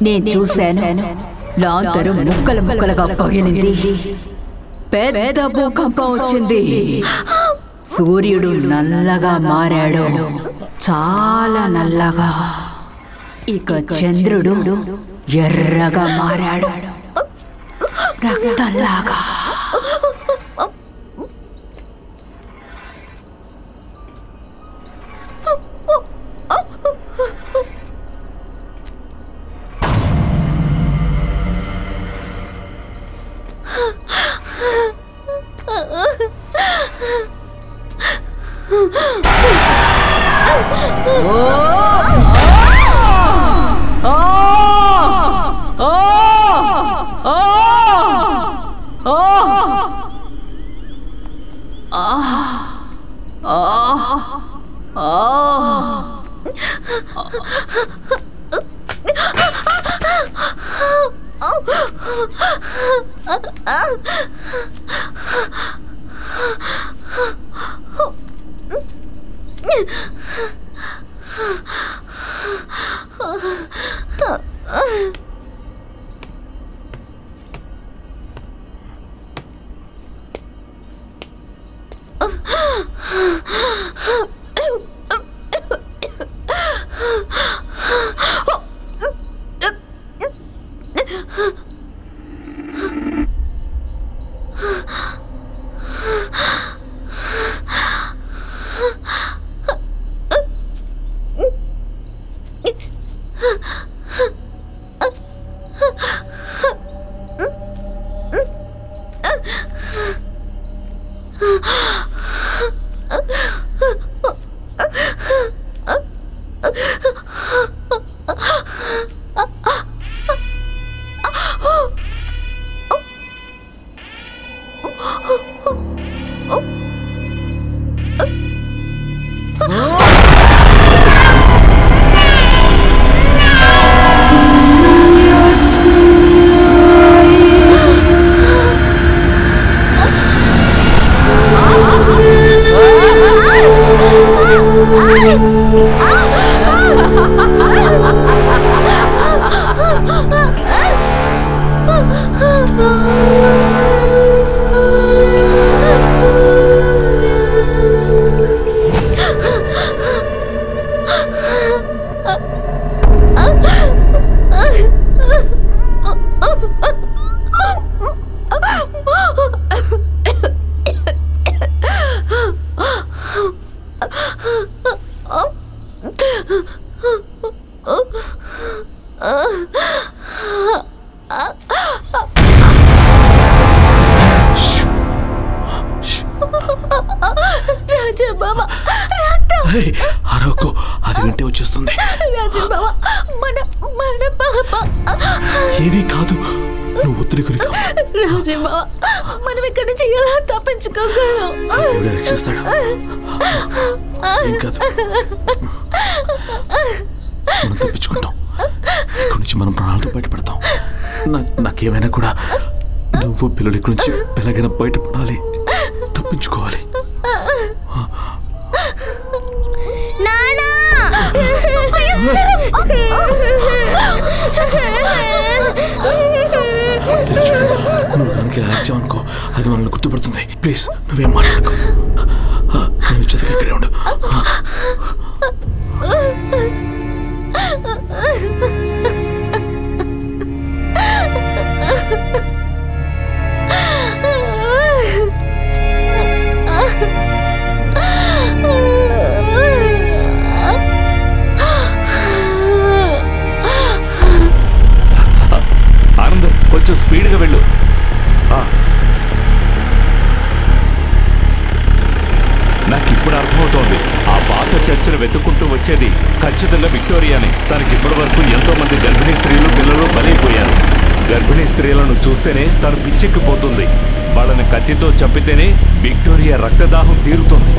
నేను చూశాను. లాంతరు ముక్కలు ముక్కలుగా పగిలింది. పెద్ద భూకంపం వచ్చింది. సూర్యుడు నల్లగా మారాడు, చాలా నల్లగా. ఇక చంద్రుడు ఎర్రగా మారాడు, రక్తంలాగా. అరవకు, అది వింటే వచ్చేస్తుంది. ఏమీ కాదు, నువ్వు ఒత్తిడి గురిగా. మనం ఇక్కడ నుంచి ఎలా తప్పించుకోగలం? రక్షిస్తాడు. మనం తప్పించుకుంటాం. ఇక్కడి నుంచి మనం ప్రాణాలతో బయటపడతాం. నాకేమైనా కూడా నువ్వు పిల్లలు ఇక్కడి నుంచి ఎలాగైనా బయటపడాలి, తప్పించుకోవాలి. నువ్వు కనుక రాజ్యామనుకో, అది మనల్ని గుర్తుపడుతుంది. ప్లీజ్ నువ్వేం మాట్లాడకు. నేను వచ్చేది ఇక్కడే ఉండు. ఆనంద్, కొంచెం స్పీడ్గా వెళ్ళు. నాకు ఇప్పుడు అర్థమవుతోంది, ఆ పాత చర్చను వెతుక్కుంటూ వచ్చేది ఖచ్చితంగా విక్టోరియానే. తనకి ఇప్పటి వరకు ఎంతో మంది గర్భిణీ స్త్రీలు పిల్లలు బలైపోయారు. గర్భిణీ స్త్రీలను చూస్తేనే తను పిచ్చెక్కిపోతుంది. వాళ్ళని కత్తితో చంపితేనే విక్టోరియా రక్తదాహం తీరుతుంది.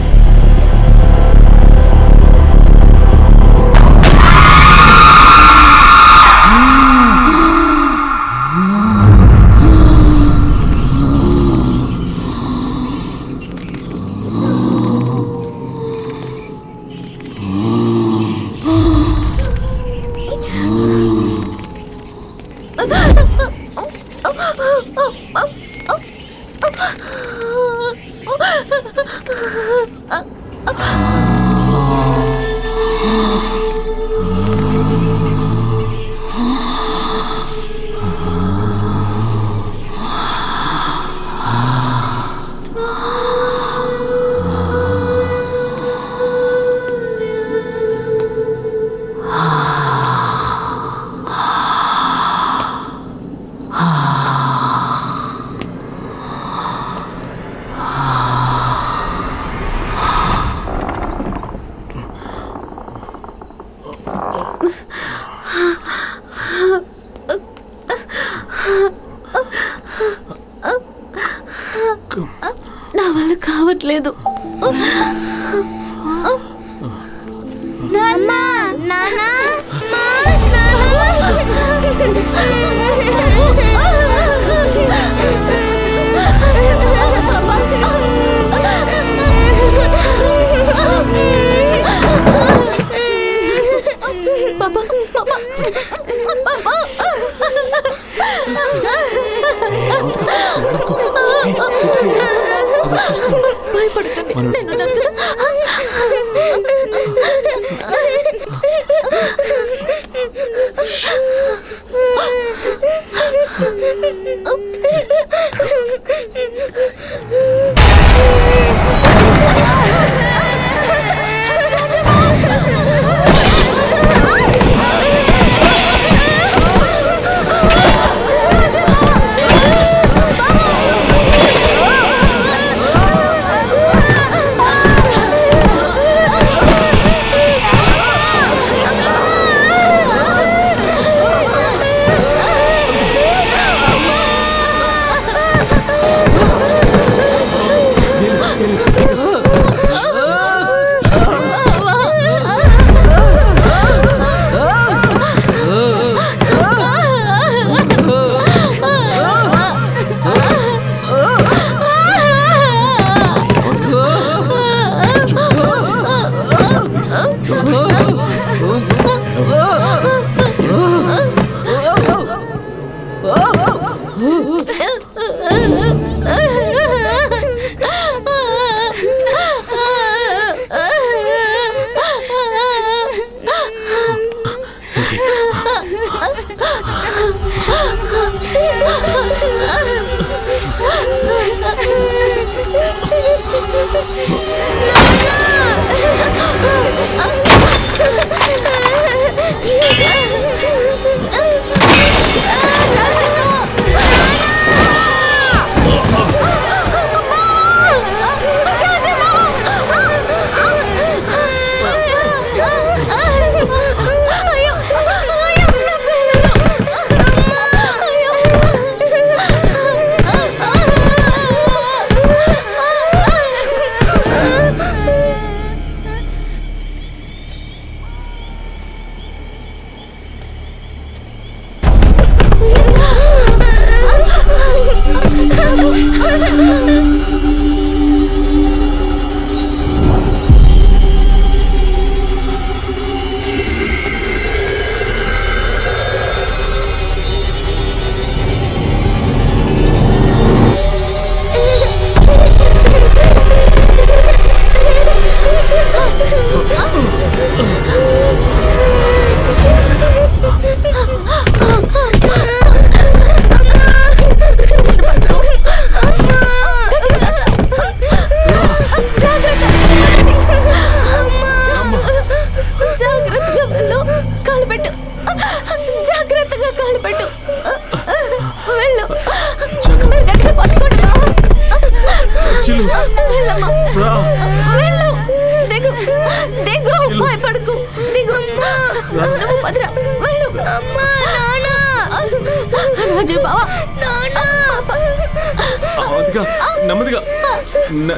నెమ్మదిగా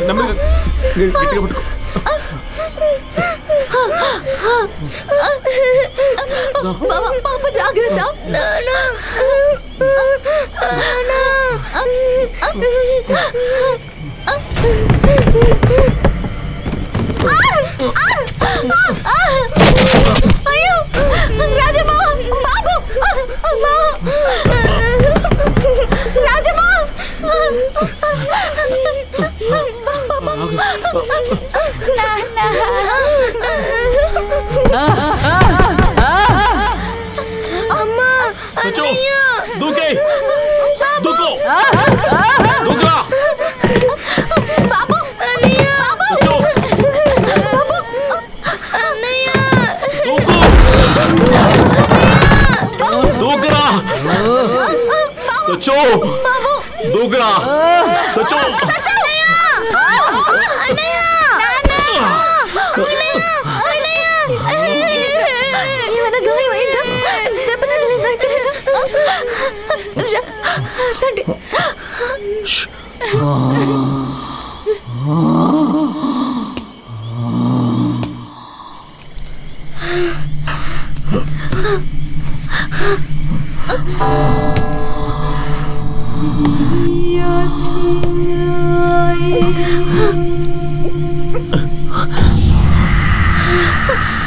నెమ్మదిగా గట్టిగా పట్టుకో. పాప జాగ్రత్త. అయ్యో రాజమా బాబు రాజమా అమ్మా సచో దూకే దూకో దూకరా బాబు అన్నయ్య సచో అన్నయ్య దూకరా సచో దూకరా సచో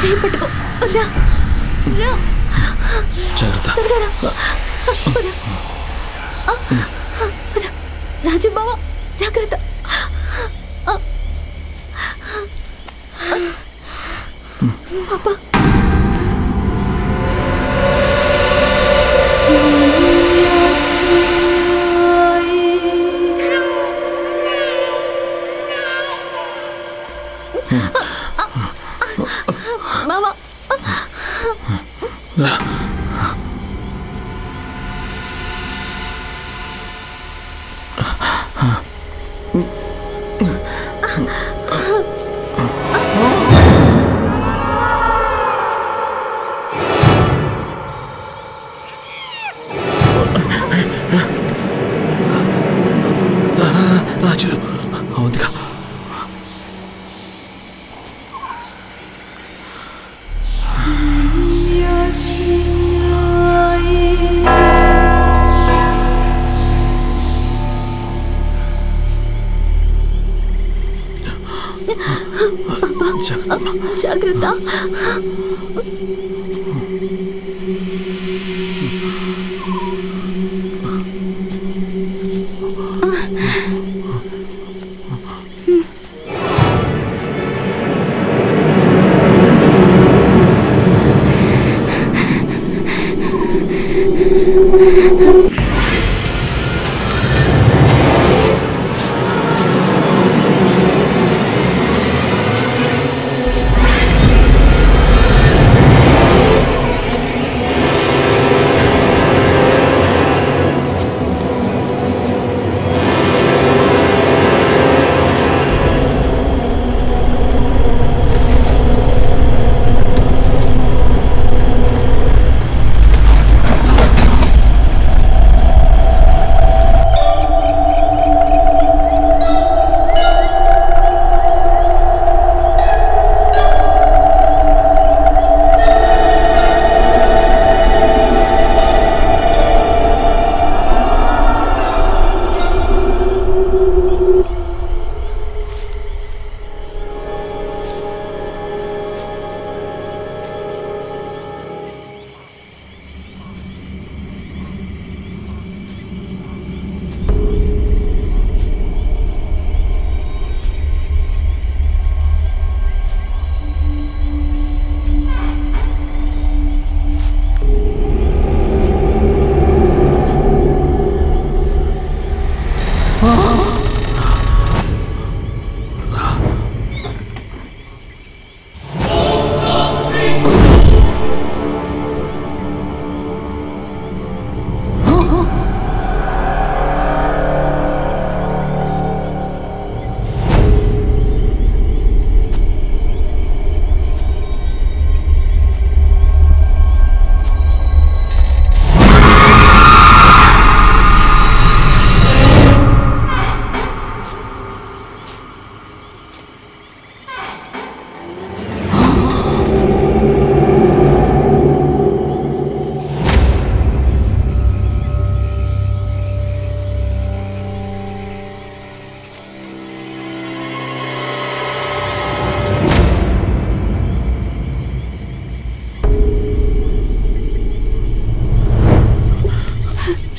చేయి పట్టుకో రా రా త్వరగా రాజు బావ జాగ్రత్త. పాపా బావా రాజులు అవునుగా. జాగ్రత్త.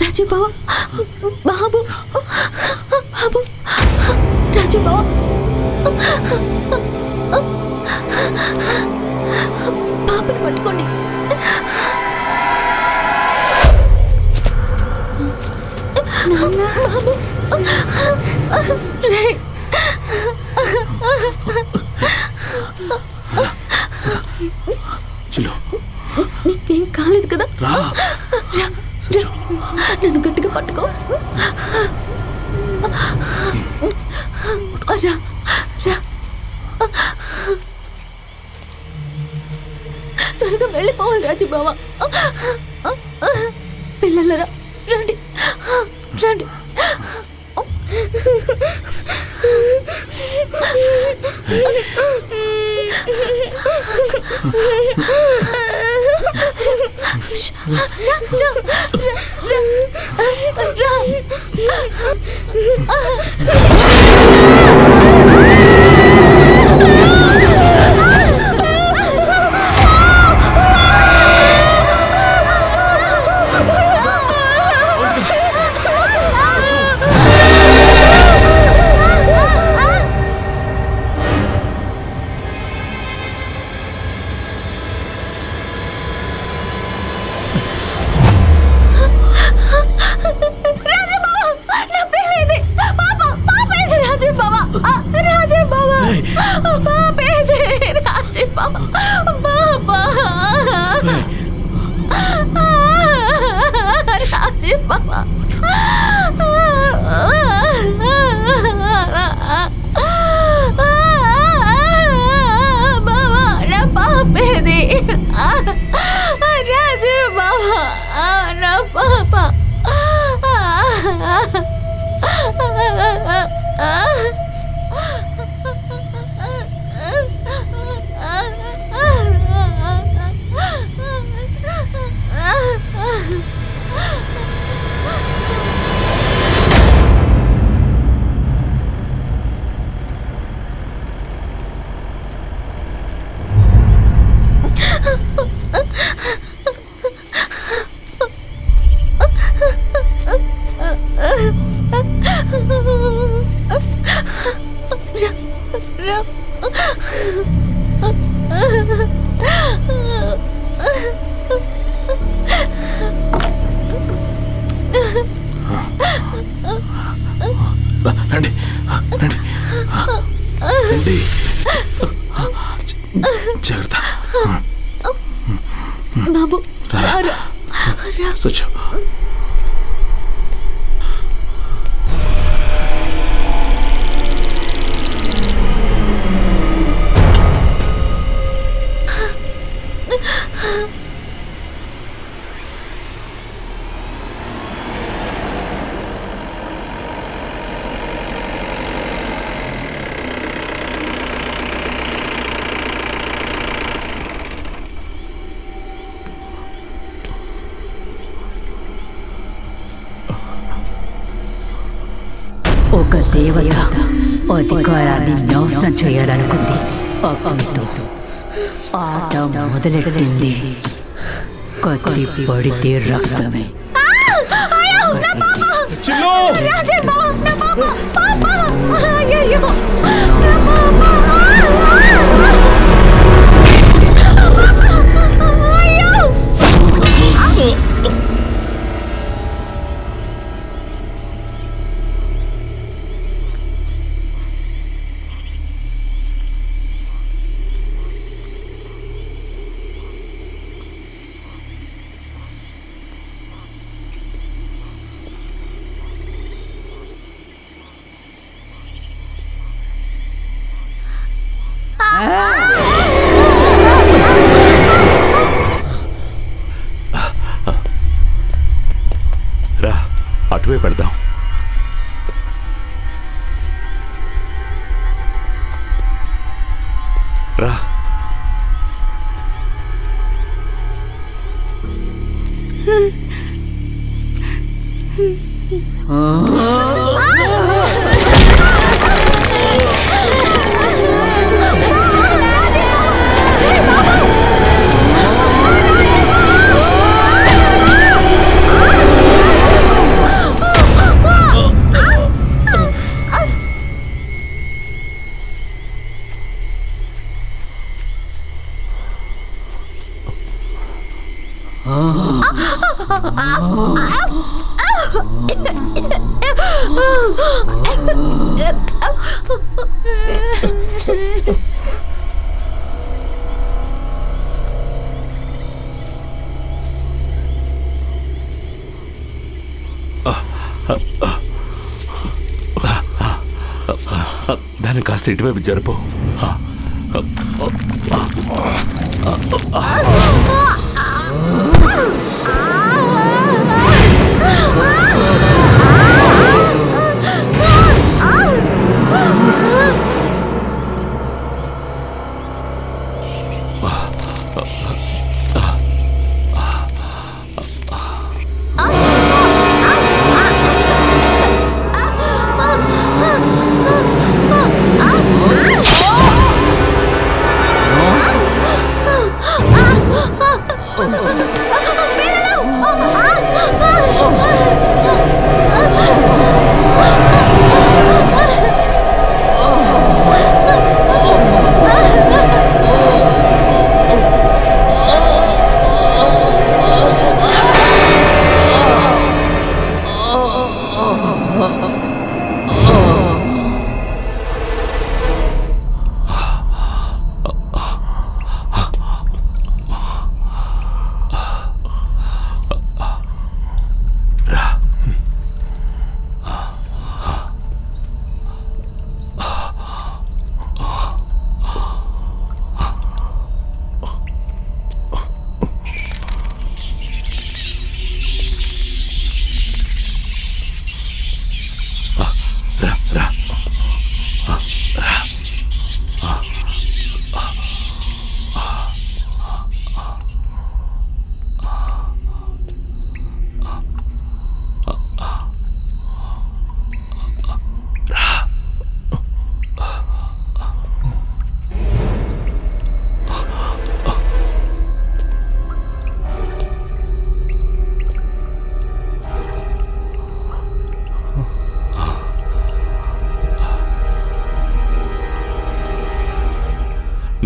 రాజు బావ బాబు బాబు రాజు బావ పాపని పట్టుకోండి. బాబు రే నీకేం కాలేదు కదా? నన్ను గట్టిగా పట్టుకో. రా రా త్వరగా వెళ్ళిపోవాలి రాజు బావ. పిల్లలరా రండి రండి. రండి రండి రండి జాగ్రత్త బాబు సచ్చు ఒక దేవత అధికారాన్ని నాశనం చేయాలనుకుంది. అగ్నితో ఆట మొదలెట్టింది. కత్తి పడితే రక్తమే. రా అటువే పెడదాం. రా దాన్ని కాస్త ఇటువైపు జరుపు. Bill!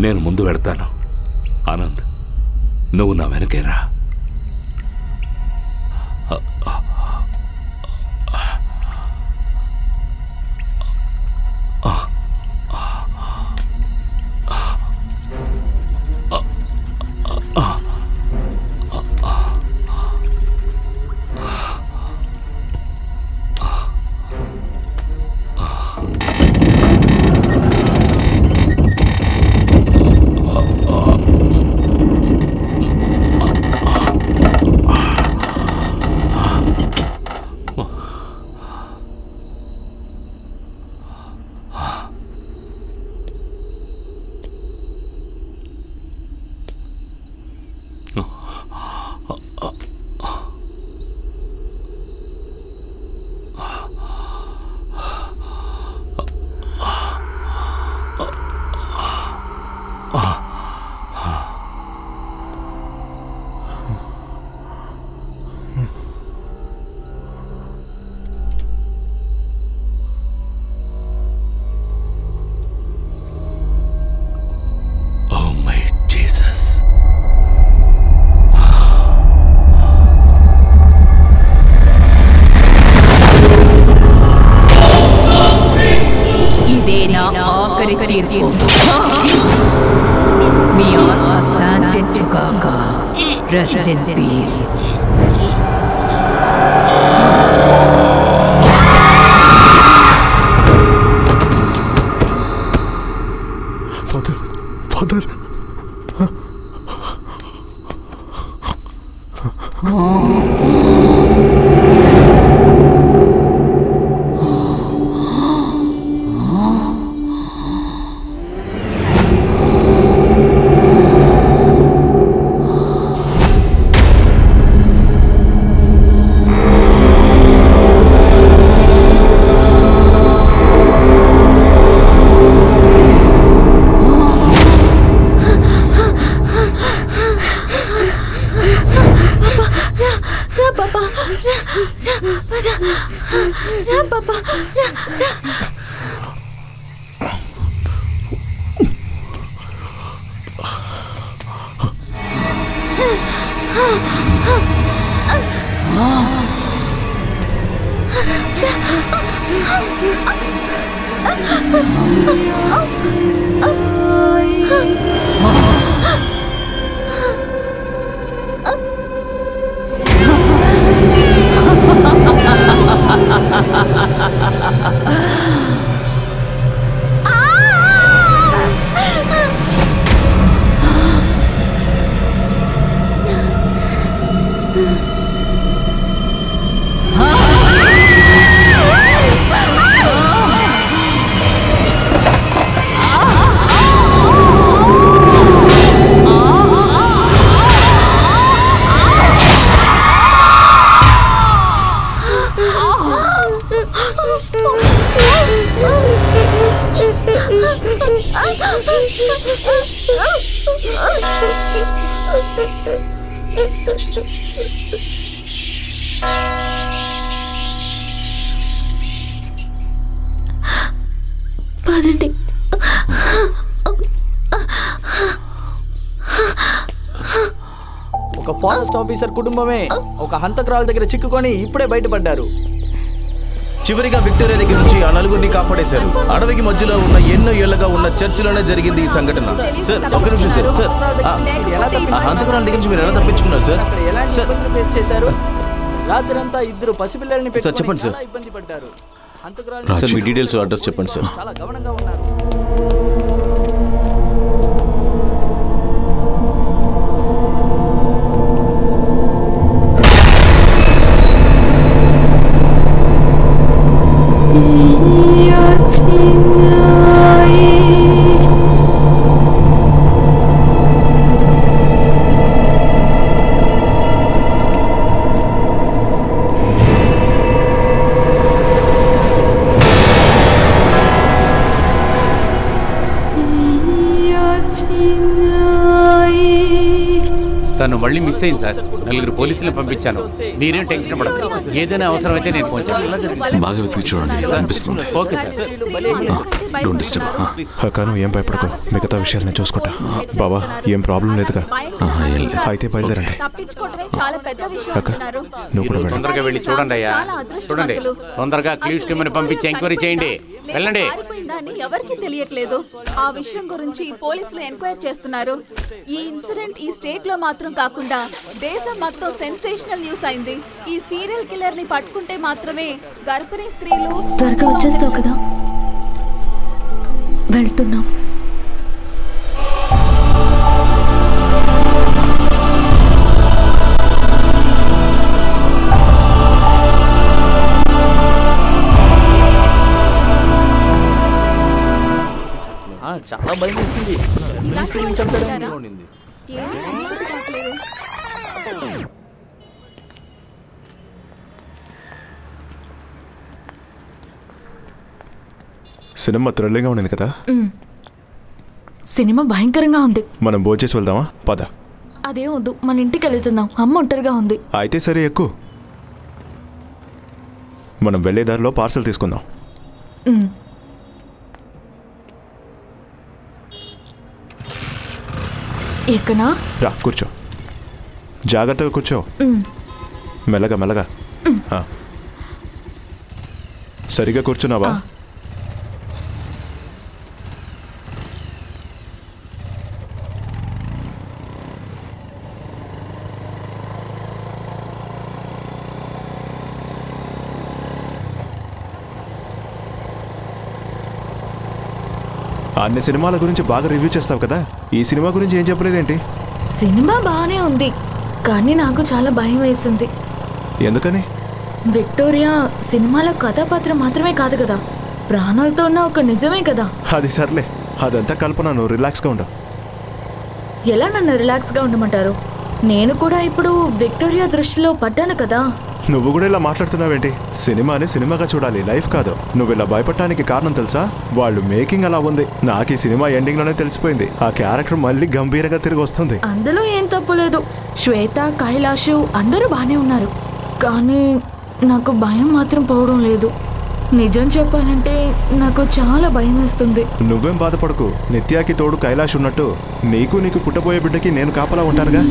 నేను ముందు వెడతాను. ఆనంద్, నువ్వు నా వెనకేరా. Rest in peace. Father. పదండి. ఒక ఫారెస్ట్ ఆఫీసర్ కుటుంబమే ఒక హంతకురాల దగ్గర చిక్కుకొని ఇప్పుడే బయటపడ్డారు. చివరిగా విక్టోరియా దగ్గర నుంచి ఆ నలుగురిని కాపాడేశారు. అడవికి మధ్యలో ఉన్న ఎన్నో ఏళ్లుగా ఉన్న చర్చిలోనే జరిగింది ఈ సంఘటన. సార్ ఒక నిమిషం సార్. సార్ ఆ హంతకురాల దగ్గర నుంచి మీరు ఎలా తప్పించుకున్నారు సార్? ఫేస్ చేశారు. రాత్రంతా ఇద్దరు పసిపిల్లల్ని సార్ చెప్పండి సార్. ఇబ్బంది పడ్డారు. సార్ మీ డీటెయిల్స్ అడ్రస్ చెప్పండి సార్. చాలా గమనంగా ఉన్నారు. తను మళ్ళీ మిస్ అయింది సార్. 4 పోలీసులను పంపించాను. మీరేం టెన్షన్ పడదు. ఏదైనా అవసరమైతే నేను ఫోన్ చేస్తాను. బాగా వెతికి చూడండి, అనిపిస్తుంది. Okay sir. Don't disturb. అక్కను ఏం భయపడకు, మిగతా విషయాలు నేను చూసుకుంటా. బావా ఏం ప్రాబ్లం లేదుగా? అయితే బయలుదేరండి. అక్క నువ్వు కూడా వెళ్ళండి. తొందరగా వెళ్ళి చూడండి అయ్యా, చూడండి. తొందరగా క్లూస్ టీమ్ని పంపించి ఎంక్వైరీ చేయండి. వెళ్ళండి. ఎవరికి తెలియట్లేదు. ఆ విషయం గురించి పోలీసులు ఎంక్వైరీ చేస్తున్నారు. ఈ ఇన్సిడెంట్ ఈ స్టేట్ లో మాత్రం కాకుండా దేశం మొత్తం సెన్సేషనల్ న్యూస్ అయింది. ఈ సీరియల్ కిల్లర్ ని పట్టుకుంటే మాత్రమే గర్భిణీ స్త్రీలు. త్వరగా వచ్చేస్తావు కదా? వెళ్తున్నాం. చాలా భయం వేస్తుంది. సినిమా థ్రిల్లింగ్గా ఉండింది కదా? సినిమా భయంకరంగా ఉంది. మనం భోంచేసి వెళ్దామా? పద. అదే వద్దు, మన ఇంటికి వెళ్తున్నాం. అమ్మ ఒంటరిగా ఉంది. అయితే సరే ఎక్కువ. మనం వెళ్ళే దారిలో పార్సల్ తీసుకుందాం. ఎక్కనా? రా కూర్చో, జాగ్రత్తగా కూర్చో. మెల్లగా మెల్లగా. సరిగా కూర్చున్నావా? అన్ని సినిమాల గురించి బాగా రివ్యూ చేస్తావు కదా, ఈ సినిమా గురించి ఏం చెప్పలేదేంటి? సినిమా బాగానే ఉంది, కానీ నాకు చాలా భయం వేసింది. ఎందుకని? విక్టోరియా సినిమాలో కథాపాత్ర మాత్రమే కాదు కదా, ప్రాణాలతో ఉన్న ఒక నిజమే కదా. అది సర్లే, అదంతా కల్పన. నువ్వు రిలాక్స్గా ఉండవు. ఎలా నన్ను రిలాక్స్గా ఉండమంటారు? నేను కూడా ఇప్పుడు విక్టోరియా దృష్టిలో పడ్డాను కదా. నువ్వు కూడా ఇలా మాట్లాడుతున్నావేంటి? సినిమాని సినిమాగా చూడాలి, లైఫ్ కాదు. నువ్వు ఇలా భయపడటానికి కారణం తెలుసా? వాళ్ళు మేకింగ్ అలా ఉంది. నాకు ఈ సినిమా ఎండింగ్ లోనే తెలిసిపోయింది. ఆ క్యారెక్టర్ మళ్ళీ గంభీరంగా తిరిగి వస్తుంది. అందులో ఏం తప్పు లేదు. శ్వేత, కైలాష్ అందరూ బాగానే ఉన్నారు, కానీ నాకు భయం మాత్రం పోవడం లేదు. నిజం చెప్పాలంటే నాకు చాలా భయం వేస్తుంది. నువ్వేం బాధపడకు, నిత్యాకి తోడు కైలాష్ ఉన్నట్టు నీకు పుట్టబోయే బిడ్డకి నేను కాపలా ఉంటానుగా.